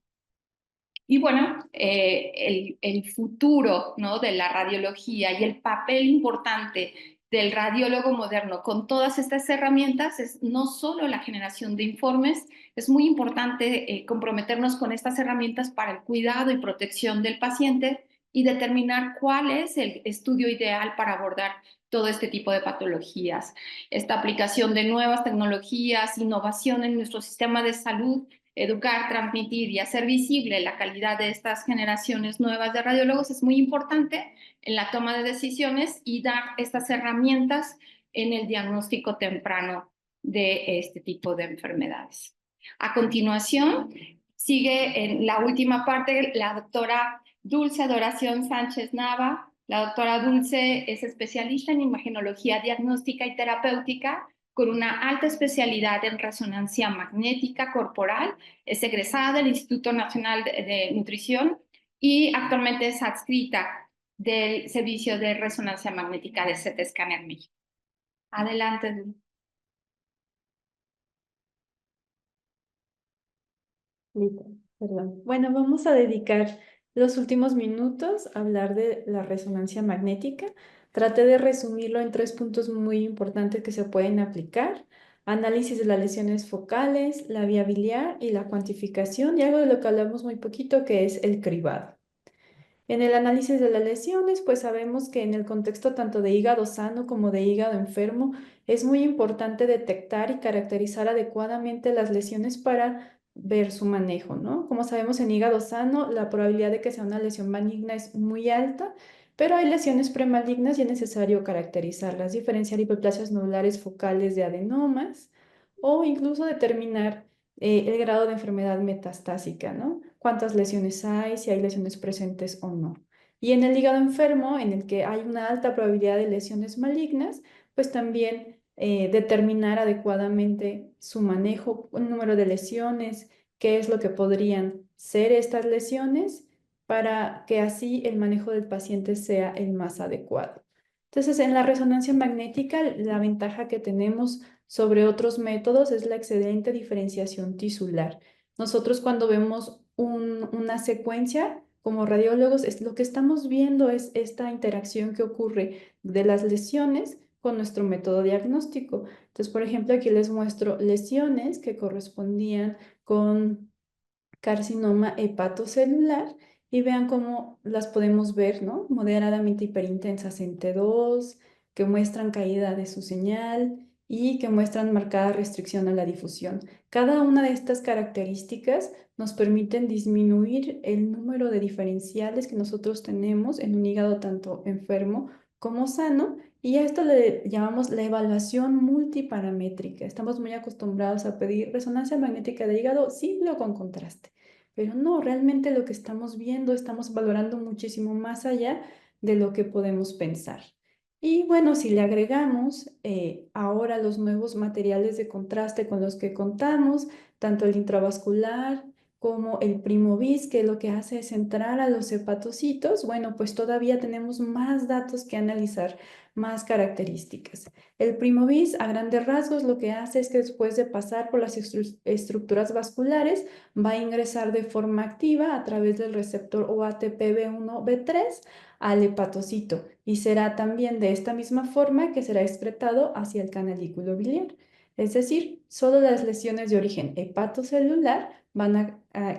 Y bueno, el futuro, ¿no?, de la radiología y el papel importante del radiólogo moderno con todas estas herramientas es no solo la generación de informes. Es muy importante comprometernos con estas herramientas para el cuidado y protección del paciente, y determinar cuál es el estudio ideal para abordar todo este tipo de patologías. Esta aplicación de nuevas tecnologías, innovación en nuestro sistema de salud, educar, transmitir y hacer visible la calidad de estas generaciones nuevas de radiólogos es muy importante en la toma de decisiones y dar estas herramientas en el diagnóstico temprano de este tipo de enfermedades. A continuación, sigue en la última parte la doctora Dulce Adoración Sánchez Nava. La doctora Dulce es especialista en imagenología diagnóstica y terapéutica, con una alta especialidad en resonancia magnética corporal. Es egresada del Instituto Nacional de Nutrición y actualmente es adscrita del Servicio de Resonancia Magnética de CT Scanner México. Adelante, Dulce. Listo, perdón. Bueno, vamos a dedicar los últimos minutos a hablar de la resonancia magnética. Traté de resumirlo en 3 puntos muy importantes que se pueden aplicar: análisis de las lesiones focales, la vía biliar y la cuantificación, y algo de lo que hablamos muy poquito, que es el cribado. En el análisis de las lesiones, pues sabemos que en el contexto tanto de hígado sano como de hígado enfermo, es muy importante detectar y caracterizar adecuadamente las lesiones para ver su manejo, ¿no? Como sabemos, en hígado sano, la probabilidad de que sea una lesión maligna es muy alta, pero hay lesiones premalignas y es necesario caracterizarlas, diferenciar hiperplasias nodulares focales de adenomas o incluso determinar el grado de enfermedad metastásica, ¿no? Cuántas lesiones hay, si hay lesiones presentes o no. Y en el hígado enfermo, en el que hay una alta probabilidad de lesiones malignas, pues también determinar adecuadamente su manejo, el número de lesiones, qué es lo que podrían ser estas lesiones, para que así el manejo del paciente sea el más adecuado. Entonces, en la resonancia magnética, la ventaja que tenemos sobre otros métodos es la excelente diferenciación tisular. Nosotros, cuando vemos una secuencia como radiólogos, lo que estamos viendo es esta interacción que ocurre de las lesiones con nuestro método diagnóstico. Entonces, por ejemplo, aquí les muestro lesiones que correspondían con carcinoma hepatocelular, y vean cómo las podemos ver, ¿no? Moderadamente hiperintensas en T2, que muestran caída de su señal y que muestran marcada restricción a la difusión. Cada una de estas características nos permiten disminuir el número de diferenciales que nosotros tenemos en un hígado tanto enfermo como sano, y a esto le llamamos la evaluación multiparamétrica. Estamos muy acostumbrados a pedir resonancia magnética de hígado simple o con contraste, pero no, realmente lo que estamos viendo, estamos valorando muchísimo más allá de lo que podemos pensar. Y bueno, si le agregamos ahora los nuevos materiales de contraste con los que contamos, tanto el intravascular como el Primovis, que lo que hace es entrar a los hepatocitos, bueno, pues todavía tenemos más datos que analizar, más características. El Primovis, a grandes rasgos, lo que hace es que después de pasar por las estructuras vasculares, va a ingresar de forma activa a través del receptor OATP1B3 al hepatocito, y será también de esta misma forma que será excretado hacia el canalículo biliar. Es decir, solo las lesiones de origen hepatocelular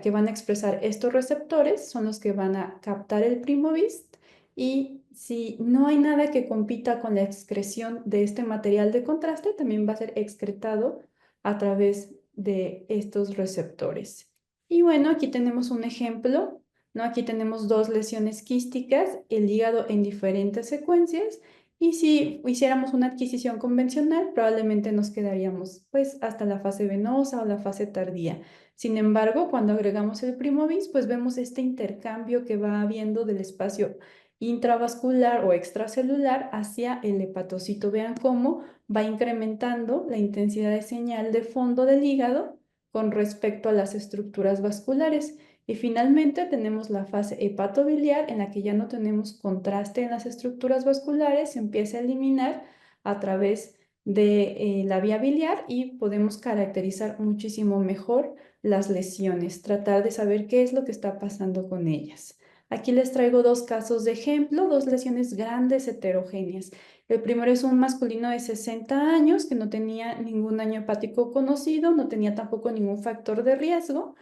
que van a expresar estos receptores son los que van a captar el Primovis, y si no hay nada que compita con la excreción de este material de contraste, también va a ser excretado a través de estos receptores. Y bueno, aquí tenemos un ejemplo, ¿no? Aquí tenemos 2 lesiones quísticas, el hígado en diferentes secuencias, y si hiciéramos una adquisición convencional, probablemente nos quedaríamos pues hasta la fase venosa o la fase tardía. Sin embargo, cuando agregamos el Primovis, pues vemos este intercambio que va habiendo del espacio intravascular o extracelular hacia el hepatocito. Vean cómo va incrementando la intensidad de señal de fondo del hígado con respecto a las estructuras vasculares. Y finalmente tenemos la fase hepatobiliar, en la que ya no tenemos contraste en las estructuras vasculares, se empieza a eliminar a través de la vía biliar, y podemos caracterizar muchísimo mejor las lesiones, tratar de saber qué es lo que está pasando con ellas. Aquí les traigo 2 casos de ejemplo, 2 lesiones grandes heterogéneas. El primero es un masculino de 60 años que no tenía ningún daño hepático conocido, no tenía tampoco ningún factor de riesgo,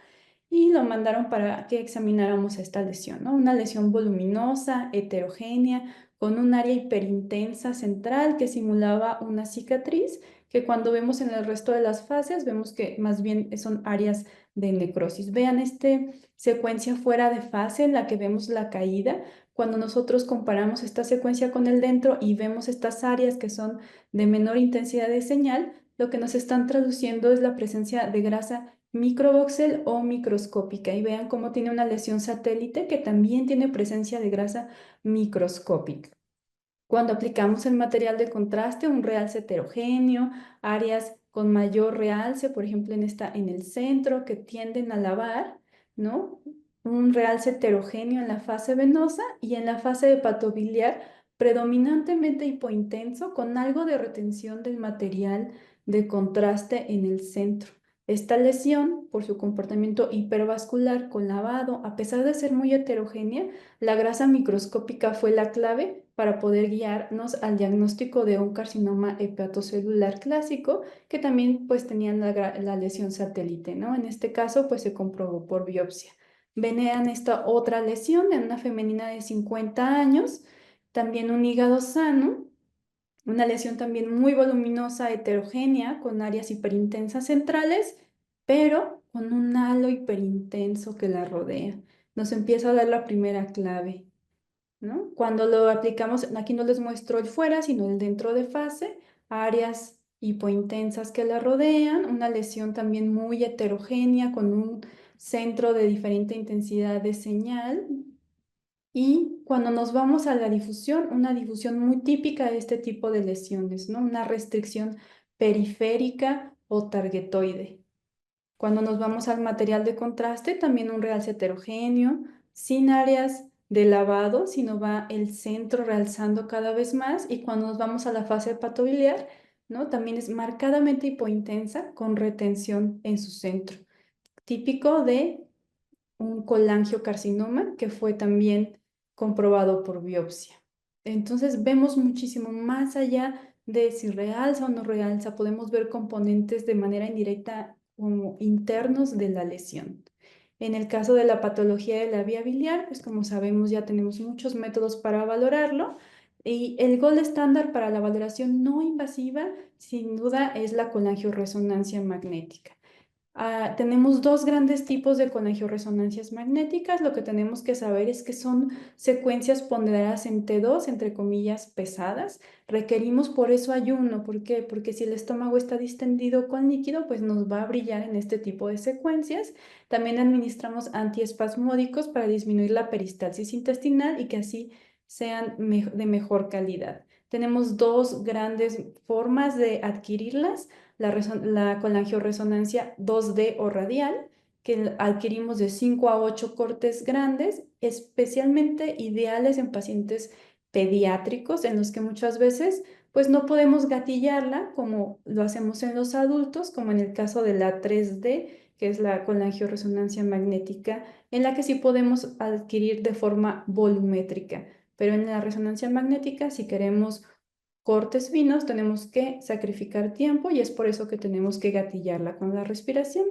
y lo mandaron para que examináramos esta lesión, ¿no? Una lesión voluminosa, heterogénea, con un área hiperintensa central que simulaba una cicatriz, que cuando vemos en el resto de las fases vemos que más bien son áreas de necrosis. Vean esta secuencia fuera de fase en la que vemos la caída. Cuando nosotros comparamos esta secuencia con el dentro y vemos estas áreas que son de menor intensidad de señal, lo que nos están traduciendo es la presencia de grasa microvoxel o microscópica, y vean cómo tiene una lesión satélite que también tiene presencia de grasa microscópica. Cuando aplicamos el material de contraste, un realce heterogéneo, áreas con mayor realce, por ejemplo en el centro, que tienden a lavar, ¿no? un realce heterogéneo en la fase venosa y en la fase hepatobiliar predominantemente hipointenso con algo de retención del material de contraste en el centro. Esta lesión, por su comportamiento hipervascular con lavado, a pesar de ser muy heterogénea, la grasa microscópica fue la clave para poder guiarnos al diagnóstico de un carcinoma hepatocelular clásico, que también pues tenían la lesión satélite, ¿no? En este caso pues se comprobó por biopsia. Venean esta otra lesión en una femenina de 50 años, también un hígado sano, una lesión también muy voluminosa, heterogénea, con áreas hiperintensas centrales, pero con un halo hiperintenso que la rodea. Nos empieza a dar la primera clave, ¿no? Cuando lo aplicamos, aquí no les muestro el fuera, sino el dentro de fase, áreas hipointensas que la rodean, una lesión también muy heterogénea con un centro de diferente intensidad de señal. Y cuando nos vamos a la difusión, una difusión muy típica de este tipo de lesiones, ¿no? Una restricción periférica o targetoide. Cuando nos vamos al material de contraste, también un realce heterogéneo, sin áreas de lavado, sino va el centro realzando cada vez más. Y cuando nos vamos a la fase hepatobiliar, ¿no? También es marcadamente hipointensa con retención en su centro, típico de un colangiocarcinoma que fue también comprobado por biopsia. Entonces vemos muchísimo más allá de si realza o no realza, podemos ver componentes de manera indirecta como internos de la lesión. En el caso de la patología de la vía biliar, pues como sabemos ya tenemos muchos métodos para valorarlo y el gold estándar para la valoración no invasiva sin duda es la colangioresonancia magnética. Tenemos dos grandes tipos de colangioresonancias magnéticas. Lo que tenemos que saber es que son secuencias ponderadas en T2, entre comillas, pesadas. Requerimos por eso ayuno. ¿Por qué? Porque si el estómago está distendido con líquido, pues nos va a brillar en este tipo de secuencias. También administramos antiespasmódicos para disminuir la peristalsis intestinal y que así sean de mejor calidad. Tenemos dos grandes formas de adquirirlas. La colangioresonancia 2D o radial, que adquirimos de 5 a 8 cortes grandes, especialmente ideales en pacientes pediátricos, en los que muchas veces pues no podemos gatillarla como lo hacemos en los adultos, como en el caso de la 3D, que es la colangioresonancia magnética, en la que sí podemos adquirir de forma volumétrica. Pero en la resonancia magnética, si queremos cortes finos, tenemos que sacrificar tiempo y es por eso que tenemos que gatillarla con la respiración.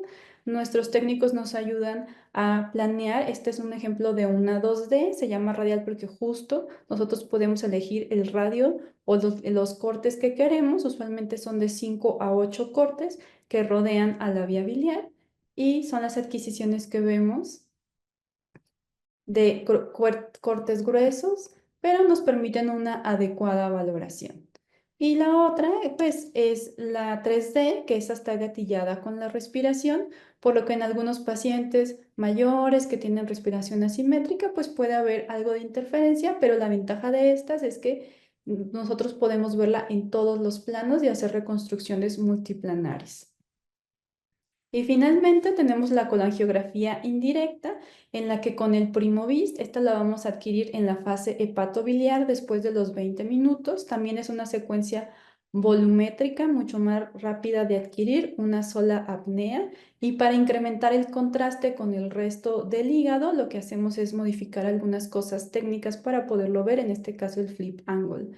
Nuestros técnicos nos ayudan a planear. Este es un ejemplo de una 2D, se llama radial porque justo nosotros podemos elegir el radio o los cortes que queremos. Usualmente son de 5 a 8 cortes que rodean a la vía biliar y son las adquisiciones que vemos de cortes gruesos, pero nos permiten una adecuada valoración. Y la otra, pues, es la 3D, que esa está gatillada con la respiración, por lo que en algunos pacientes mayores que tienen respiración asimétrica, pues puede haber algo de interferencia, pero la ventaja de estas es que nosotros podemos verla en todos los planos y hacer reconstrucciones multiplanares. Y finalmente tenemos la colangiografía indirecta, en la que con el Primovist, esta la vamos a adquirir en la fase hepatobiliar después de los 20 minutos. También es una secuencia volumétrica, mucho más rápida de adquirir, una sola apnea. Y para incrementar el contraste con el resto del hígado, lo que hacemos es modificar algunas cosas técnicas para poderlo ver, en este caso el flip angle.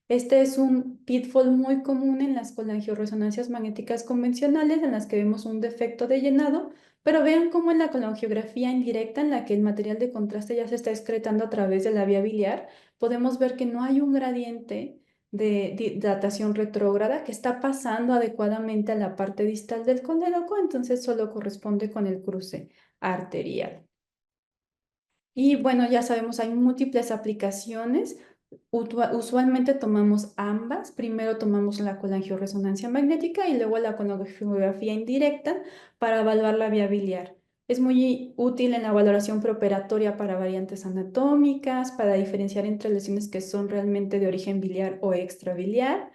Este es un pitfall muy común en las colangioresonancias magnéticas convencionales en las que vemos un defecto de llenado, pero vean cómo en la colangiografía indirecta, en la que el material de contraste ya se está excretando a través de la vía biliar, podemos ver que no hay un gradiente de dilatación retrógrada que está pasando adecuadamente a la parte distal del colédoco, entonces solo corresponde con el cruce arterial. Y bueno, ya sabemos, hay múltiples aplicaciones. Usualmente tomamos ambas. Primero tomamos la colangioresonancia magnética y luego la colangiografía indirecta para evaluar la vía biliar. Es muy útil en la valoración preoperatoria para variantes anatómicas, para diferenciar entre lesiones que son realmente de origen biliar o extrabiliar,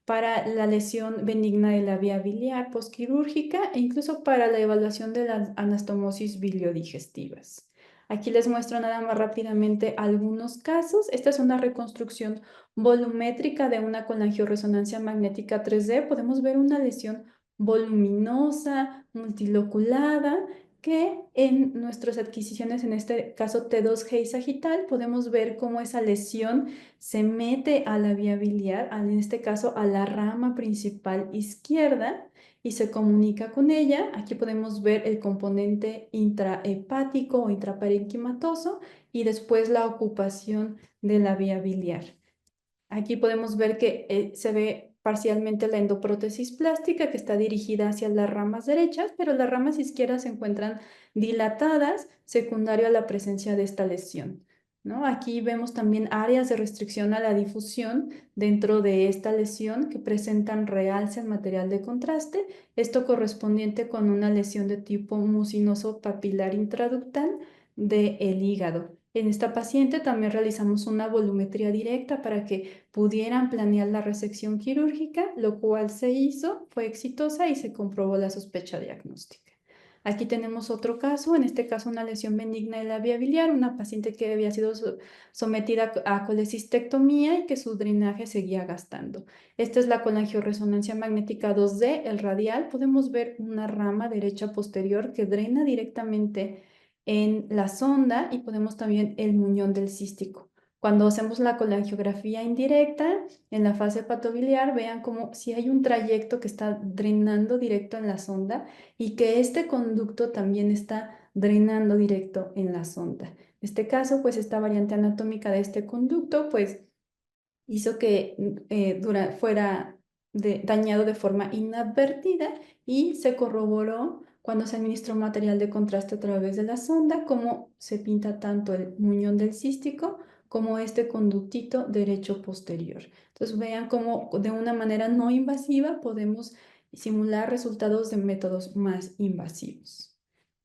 para la lesión benigna de la vía biliar postquirúrgica e incluso para la evaluación de las anastomosis biliodigestivas. Aquí les muestro nada más rápidamente algunos casos. Esta es una reconstrucción volumétrica de una colangioresonancia magnética 3D. Podemos ver una lesión voluminosa, multiloculada, que en nuestras adquisiciones, en este caso T2G y sagital, podemos ver cómo esa lesión se mete a la vía biliar, en este caso a la rama principal izquierda, y se comunica con ella. Aquí podemos ver el componente intrahepático o intraparenquimatoso y después la ocupación de la vía biliar. Aquí podemos ver que se ve parcialmente la endoprótesis plástica que está dirigida hacia las ramas derechas, pero las ramas izquierdas se encuentran dilatadas, secundario a la presencia de esta lesión, ¿no? Aquí vemos también áreas de restricción a la difusión dentro de esta lesión que presentan realce en material de contraste, esto correspondiente con una lesión de tipo mucinoso papilar intraductal del hígado. En esta paciente también realizamos una volumetría directa para que pudieran planear la resección quirúrgica, lo cual se hizo, fue exitosa y se comprobó la sospecha diagnóstica. Aquí tenemos otro caso, en este caso una lesión benigna de la vía biliar, una paciente que había sido sometida a colecistectomía y que su drenaje seguía gastando. Esta es la colangioresonancia magnética 2D, el radial. Podemos ver una rama derecha posterior que drena directamente en la sonda y podemos también el muñón del cístico. Cuando hacemos la colangiografía indirecta, en la fase patobiliar, vean como si hay un trayecto que está drenando directo en la sonda y que este conducto también está drenando directo en la sonda. En este caso, pues esta variante anatómica de este conducto, pues hizo que fuera dañado de forma inadvertida y se corroboró cuando se administró material de contraste a través de la sonda, cómo se pinta tanto el muñón del cístico como este conductito derecho posterior. Entonces vean cómo de una manera no invasiva podemos simular resultados de métodos más invasivos.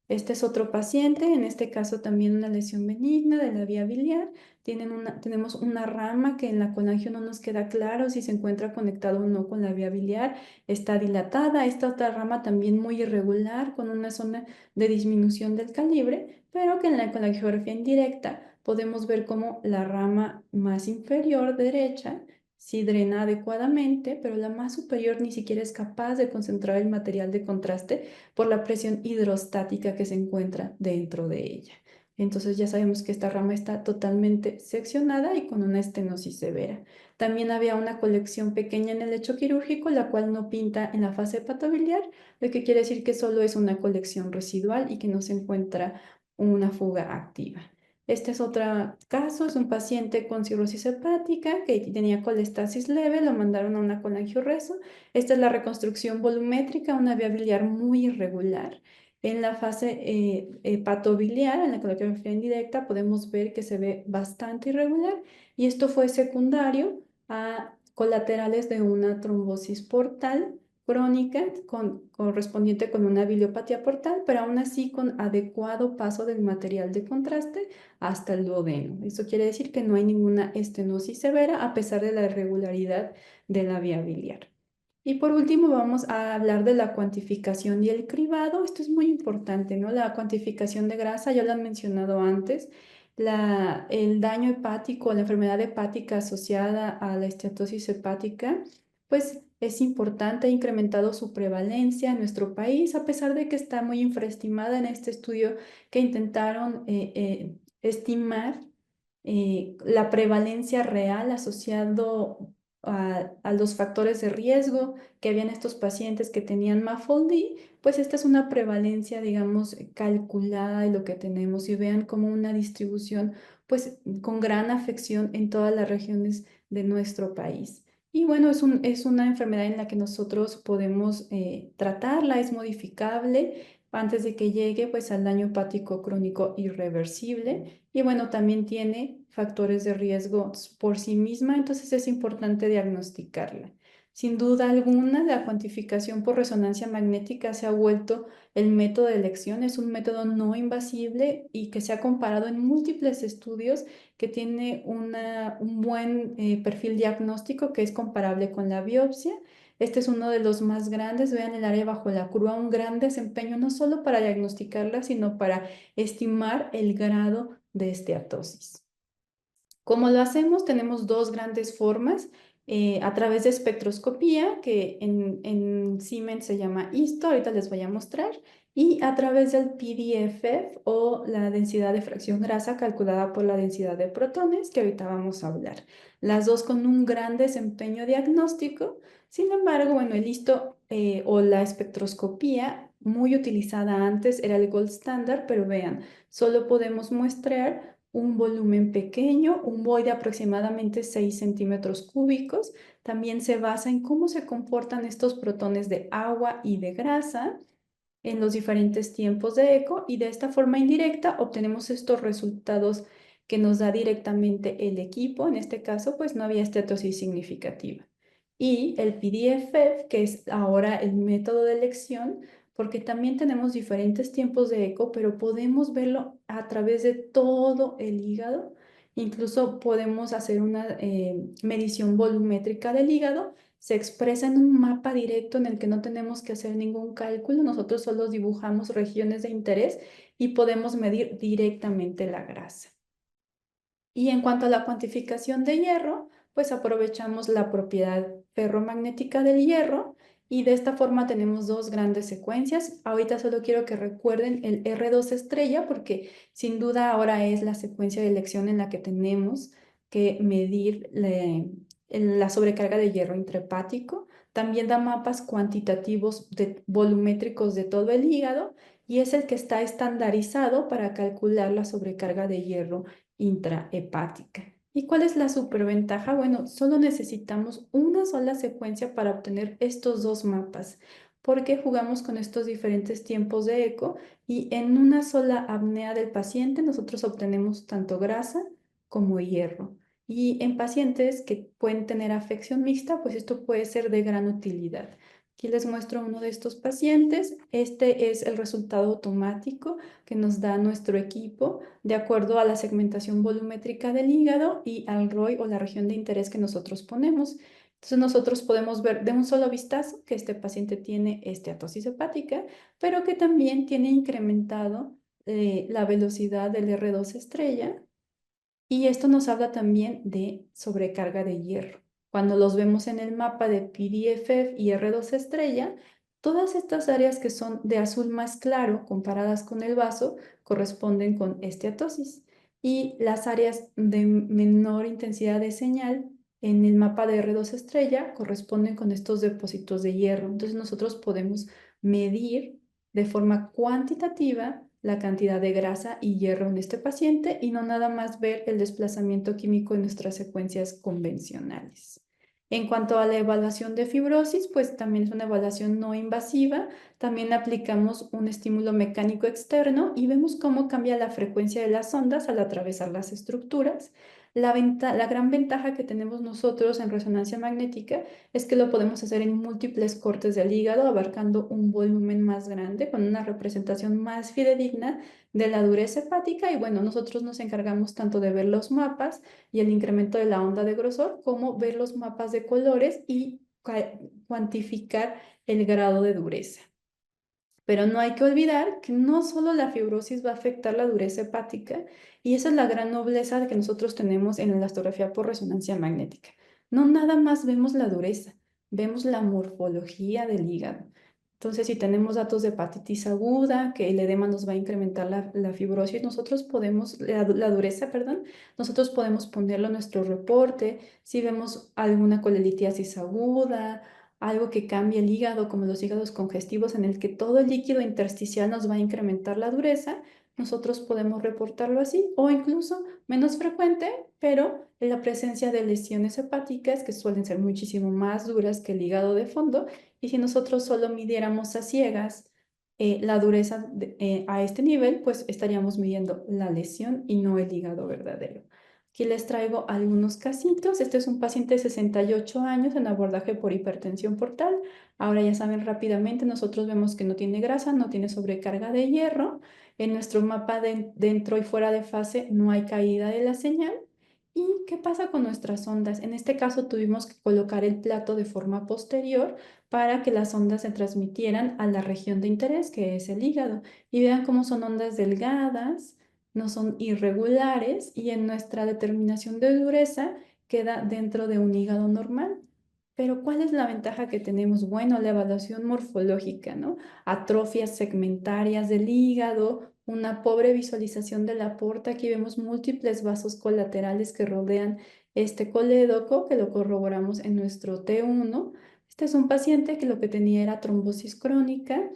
Este es otro paciente, en este caso también una lesión benigna de la vía biliar. Tenemos una rama que en la colangio no nos queda claro si se encuentra conectado o no con la vía biliar. Está dilatada. Esta otra rama también muy irregular con una zona de disminución del calibre, pero que en la colangiografía indirecta podemos ver como la rama más inferior derecha sí drena adecuadamente, pero la más superior ni siquiera es capaz de concentrar el material de contraste por la presión hidrostática que se encuentra dentro de ella. Entonces ya sabemos que esta rama está totalmente seccionada y con una estenosis severa. También había una colección pequeña en el lecho quirúrgico, la cual no pinta en la fase patobiliar, lo que quiere decir que solo es una colección residual y que no se encuentra una fuga activa. Este es otro caso, es un paciente con cirrosis hepática que tenía colestasis leve, lo mandaron a una colangioreso. Esta es la reconstrucción volumétrica, una vía biliar muy irregular. En la fase hepatobiliar, en la colangografía indirecta, podemos ver que se ve bastante irregular y esto fue secundario a colaterales de una trombosis portal crónica correspondiente con una biliopatía portal, pero aún así con adecuado paso del material de contraste hasta el duodeno. Eso quiere decir que no hay ninguna estenosis severa a pesar de la irregularidad de la vía biliar. Y por último vamos a hablar de la cuantificación y el cribado. Esto es muy importante, ¿no? La cuantificación de grasa, ya lo han mencionado antes. El daño hepático, la enfermedad hepática asociada a la esteatosis hepática, pues es importante, ha incrementado su prevalencia en nuestro país, a pesar de que está muy infraestimada en este estudio que intentaron estimar la prevalencia real asociado a los factores de riesgo que habían estos pacientes que tenían MAFLD, pues esta es una prevalencia, digamos, calculada de lo que tenemos y vean como una distribución, pues, con gran afección en todas las regiones de nuestro país. Y bueno, es una enfermedad en la que nosotros podemos tratarla, es modificable antes de que llegue pues al daño hepático crónico irreversible y bueno, también tiene factores de riesgo por sí misma, entonces es importante diagnosticarla. Sin duda alguna, la cuantificación por resonancia magnética se ha vuelto el método de elección, es un método no invasible y que se ha comparado en múltiples estudios que tiene un buen perfil diagnóstico que es comparable con la biopsia. Este es uno de los más grandes. Vean el área bajo la curva, un gran desempeño, no solo para diagnosticarla, sino para estimar el grado de esteatosis. ¿Cómo lo hacemos? Tenemos dos grandes formas. A través de espectroscopía, que en Siemens se llama histo, ahorita les voy a mostrar, y a través del PDFF o la densidad de fracción grasa calculada por la densidad de protones, que ahorita vamos a hablar. Las dos con un gran desempeño diagnóstico. Sin embargo, bueno, el histo o la espectroscopía, muy utilizada antes, era el gold standard, pero vean, solo podemos muestrear un volumen pequeño, un void de aproximadamente 6 centímetros cúbicos. También se basa en cómo se comportan estos protones de agua y de grasa en los diferentes tiempos de eco, y de esta forma indirecta obtenemos estos resultados que nos da directamente el equipo. En este caso, pues no había esteatosis significativa. Y el PDFF, que es ahora el método de elección, porque también tenemos diferentes tiempos de eco, pero podemos verlo a través de todo el hígado. Incluso podemos hacer una medición volumétrica del hígado. Se expresa en un mapa directo en el que no tenemos que hacer ningún cálculo. Nosotros solo dibujamos regiones de interés y podemos medir directamente la grasa. Y en cuanto a la cuantificación de hierro, pues aprovechamos la propiedad ferromagnética del hierro, y de esta forma tenemos dos grandes secuencias. Ahorita solo quiero que recuerden el R2 estrella, porque sin duda ahora es la secuencia de elección en la que tenemos que medir la sobrecarga de hierro intrahepático. También da mapas cuantitativos volumétricos de todo el hígado, y es el que está estandarizado para calcular la sobrecarga de hierro intrahepática. ¿Y cuál es la superventaja? Bueno, solo necesitamos una sola secuencia para obtener estos dos mapas, porque jugamos con estos diferentes tiempos de eco, y en una sola apnea del paciente nosotros obtenemos tanto grasa como hierro. Y en pacientes que pueden tener afección mixta, pues esto puede ser de gran utilidad. Aquí les muestro uno de estos pacientes. Este es el resultado automático que nos da nuestro equipo de acuerdo a la segmentación volumétrica del hígado y al ROI o la región de interés que nosotros ponemos. Entonces nosotros podemos ver de un solo vistazo que este paciente tiene esteatosis hepática, pero que también tiene incrementado la velocidad del R2 estrella, y esto nos habla también de sobrecarga de hierro. Cuando los vemos en el mapa de PDFF y R2 estrella, todas estas áreas que son de azul más claro comparadas con el vaso corresponden con esteatosis, y las áreas de menor intensidad de señal en el mapa de R2 estrella corresponden con estos depósitos de hierro. Entonces nosotros podemos medir de forma cuantitativa la cantidad de grasa y hierro en este paciente, y no nada más ver el desplazamiento químico en nuestras secuencias convencionales. En cuanto a la evaluación de fibrosis, pues también es una evaluación no invasiva. También aplicamos un estímulo mecánico externo y vemos cómo cambia la frecuencia de las ondas al atravesar las estructuras. La gran ventaja que tenemos nosotros en resonancia magnética es que lo podemos hacer en múltiples cortes del hígado, abarcando un volumen más grande, con una representación más fidedigna de la dureza hepática. Y bueno, nosotros nos encargamos tanto de ver los mapas y el incremento de la onda de grosor, como ver los mapas de colores y cuantificar el grado de dureza. Pero no hay que olvidar que no solo la fibrosis va a afectar la dureza hepática, y esa es la gran nobleza que nosotros tenemos en la elastografía por resonancia magnética. No nada más vemos la dureza, vemos la morfología del hígado. Entonces, si tenemos datos de hepatitis aguda, que el edema nos va a incrementar la fibrosis, nosotros podemos, la dureza, perdón, nosotros podemos ponerlo en nuestro reporte. Si vemos alguna colelitiasis aguda, algo que cambie el hígado, como los hígados congestivos, en el que todo el líquido intersticial nos va a incrementar la dureza, nosotros podemos reportarlo así, o incluso menos frecuente, pero en la presencia de lesiones hepáticas que suelen ser muchísimo más duras que el hígado de fondo. Y si nosotros solo midiéramos a ciegas la dureza a este nivel, pues estaríamos midiendo la lesión y no el hígado verdadero. Aquí les traigo algunos casitos. Este es un paciente de 68 años en abordaje por hipertensión portal. Ahora ya saben rápidamente, nosotros vemos que no tiene grasa, no tiene sobrecarga de hierro. En nuestro mapa dentro y fuera de fase no hay caída de la señal. ¿Y qué pasa con nuestras ondas? En este caso tuvimos que colocar el plato de forma posterior para que las ondas se transmitieran a la región de interés, que es el hígado. Y vean cómo son ondas delgadas, no son irregulares, y en nuestra determinación de dureza queda dentro de un hígado normal. Pero ¿cuál es la ventaja que tenemos? Bueno, la evaluación morfológica, ¿no? Atrofias segmentarias del hígado, una pobre visualización de la porta. Aquí vemos múltiples vasos colaterales que rodean este colédoco, que lo corroboramos en nuestro T1. Este es un paciente que lo que tenía era trombosis crónica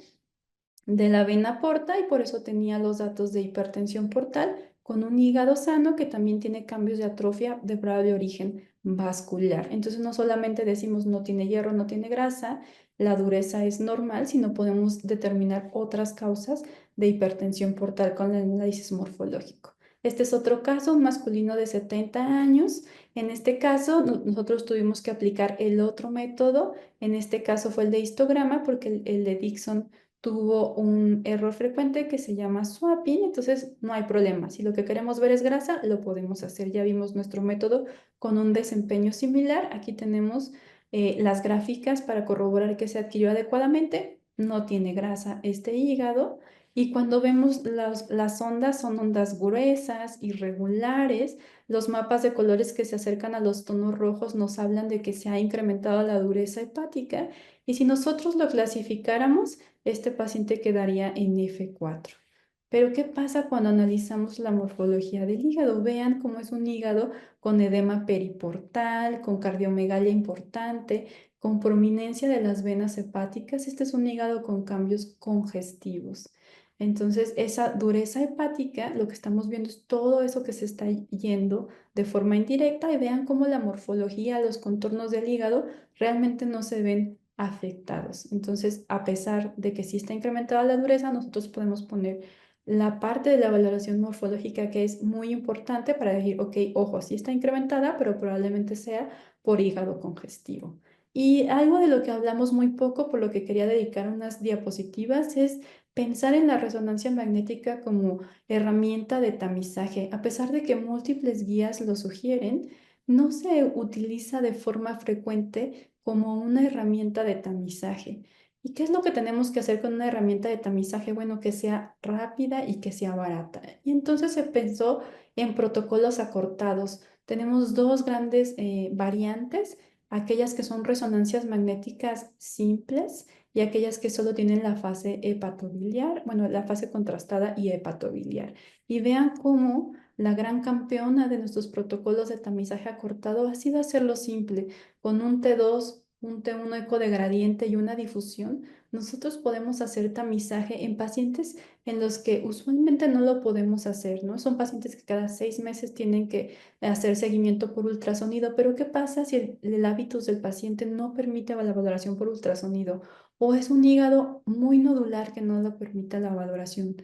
de la vena porta y por eso tenía los datos de hipertensión portal con un hígado sano que también tiene cambios de atrofia de probable origen vascular. Entonces no solamente decimos no tiene hierro, no tiene grasa, la dureza es normal, sino podemos determinar otras causas de hipertensión portal con el análisis morfológico. Este es otro caso, un masculino de 70 años. En este caso, nosotros tuvimos que aplicar el otro método. En este caso fue el de histograma porque el de Dixon tuvo un error frecuente que se llama swapping, entonces no hay problema. Si lo que queremos ver es grasa, lo podemos hacer. Ya vimos nuestro método con un desempeño similar. Aquí tenemos las gráficas para corroborar que se adquirió adecuadamente. No tiene grasa este hígado. Y cuando vemos las ondas, son ondas gruesas, irregulares. Los mapas de colores que se acercan a los tonos rojos nos hablan de que se ha incrementado la dureza hepática. Y si nosotros lo clasificáramos, este paciente quedaría en F4. Pero ¿qué pasa cuando analizamos la morfología del hígado? Vean cómo es un hígado con edema periportal, con cardiomegalia importante, con prominencia de las venas hepáticas. Este es un hígado con cambios congestivos. Entonces, esa dureza hepática, lo que estamos viendo es todo eso que se está yendo de forma indirecta y vean cómo la morfología, los contornos del hígado realmente no se ven afectados. Entonces, a pesar de que sí está incrementada la dureza, nosotros podemos poner la parte de la valoración morfológica que es muy importante para decir, ok, ojo, sí está incrementada, pero probablemente sea por hígado congestivo. Y algo de lo que hablamos muy poco, por lo que quería dedicar unas diapositivas, es pensar en la resonancia magnética como herramienta de tamizaje. A pesar de que múltiples guías lo sugieren, no se utiliza de forma frecuente como una herramienta de tamizaje. ¿Y qué es lo que tenemos que hacer con una herramienta de tamizaje? Bueno, que sea rápida y que sea barata. Y entonces se pensó en protocolos acortados. Tenemos dos grandes variantes, aquellas que son resonancias magnéticas simples y aquellas que solo tienen la fase hepatobiliar, bueno, la fase contrastada y hepatobiliar. Y vean cómo la gran campeona de nuestros protocolos de tamizaje acortado ha sido hacerlo simple. Con un T2, un T1 eco de gradiente y una difusión, nosotros podemos hacer tamizaje en pacientes en los que usualmente no lo podemos hacer, ¿no? Son pacientes que cada 6 meses tienen que hacer seguimiento por ultrasonido, pero ¿qué pasa si el hábitus del paciente no permite la valoración por ultrasonido o es un hígado muy nodular que no lo permita la valoración?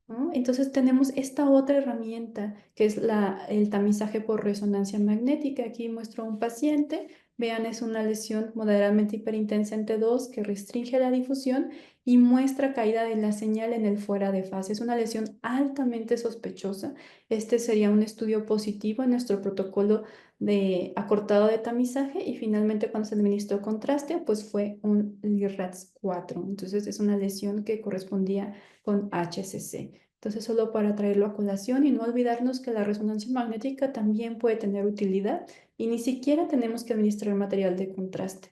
¿No? Entonces tenemos esta otra herramienta que es el tamizaje por resonancia magnética. Aquí muestro a un paciente, vean, es una lesión moderadamente hiperintensa en T2 que restringe la difusión y muestra caída de la señal en el fuera de fase. Es una lesión altamente sospechosa. Este sería un estudio positivo en nuestro protocolo de acortado de tamizaje y finalmente cuando se administró contraste, pues fue un LIRADS 4. Entonces es una lesión que correspondía con HCC. Entonces, solo para traerlo a colación y no olvidarnos que la resonancia magnética también puede tener utilidad y ni siquiera tenemos que administrar material de contraste.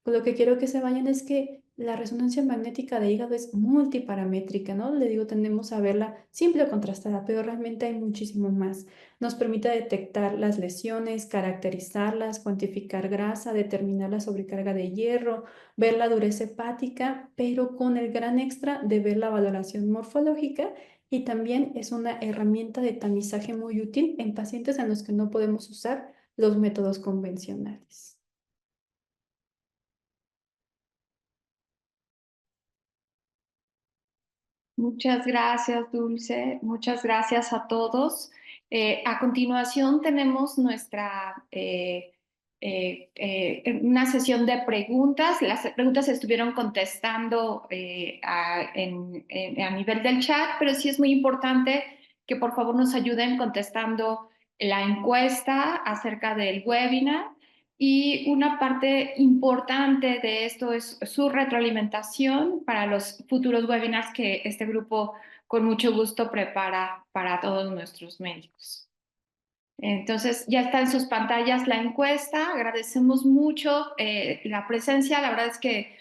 Con lo que quiero que se vayan es que la resonancia magnética de hígado es multiparamétrica, ¿no? Le digo, tendemos a verla simple o contrastada, pero realmente hay muchísimo más. Nos permite detectar las lesiones, caracterizarlas, cuantificar grasa, determinar la sobrecarga de hierro, ver la dureza hepática, pero con el gran extra de ver la valoración morfológica y también es una herramienta de tamizaje muy útil en pacientes en los que no podemos usar los métodos convencionales. Muchas gracias, Dulce. Muchas gracias a todos. A continuación tenemos una sesión de preguntas. Las preguntas se estuvieron contestando a nivel del chat, pero sí es muy importante que por favor nos ayuden contestando la encuesta acerca del webinar. Y una parte importante de esto es su retroalimentación para los futuros webinars que este grupo con mucho gusto prepara para todos nuestros médicos. Entonces, ya está en sus pantallas la encuesta. Agradecemos mucho la presencia. La verdad es que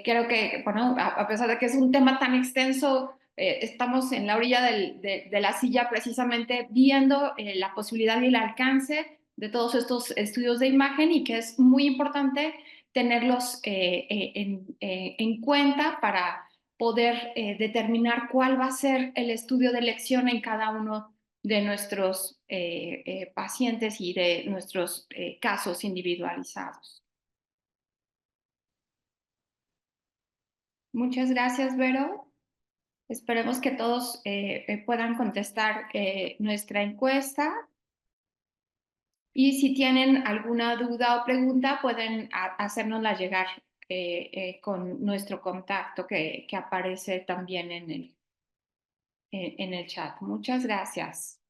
creo que, bueno, a pesar de que es un tema tan extenso, estamos en la orilla de la silla precisamente viendo la posibilidad y el alcance de todos estos estudios de imagen y que es muy importante tenerlos en cuenta para poder determinar cuál va a ser el estudio de elección en cada uno de nuestros pacientes y de nuestros casos individualizados. Muchas gracias, Vero. Esperemos que todos puedan contestar nuestra encuesta. Y si tienen alguna duda o pregunta, pueden hacérnosla llegar con nuestro contacto que aparece también en el chat. Muchas gracias.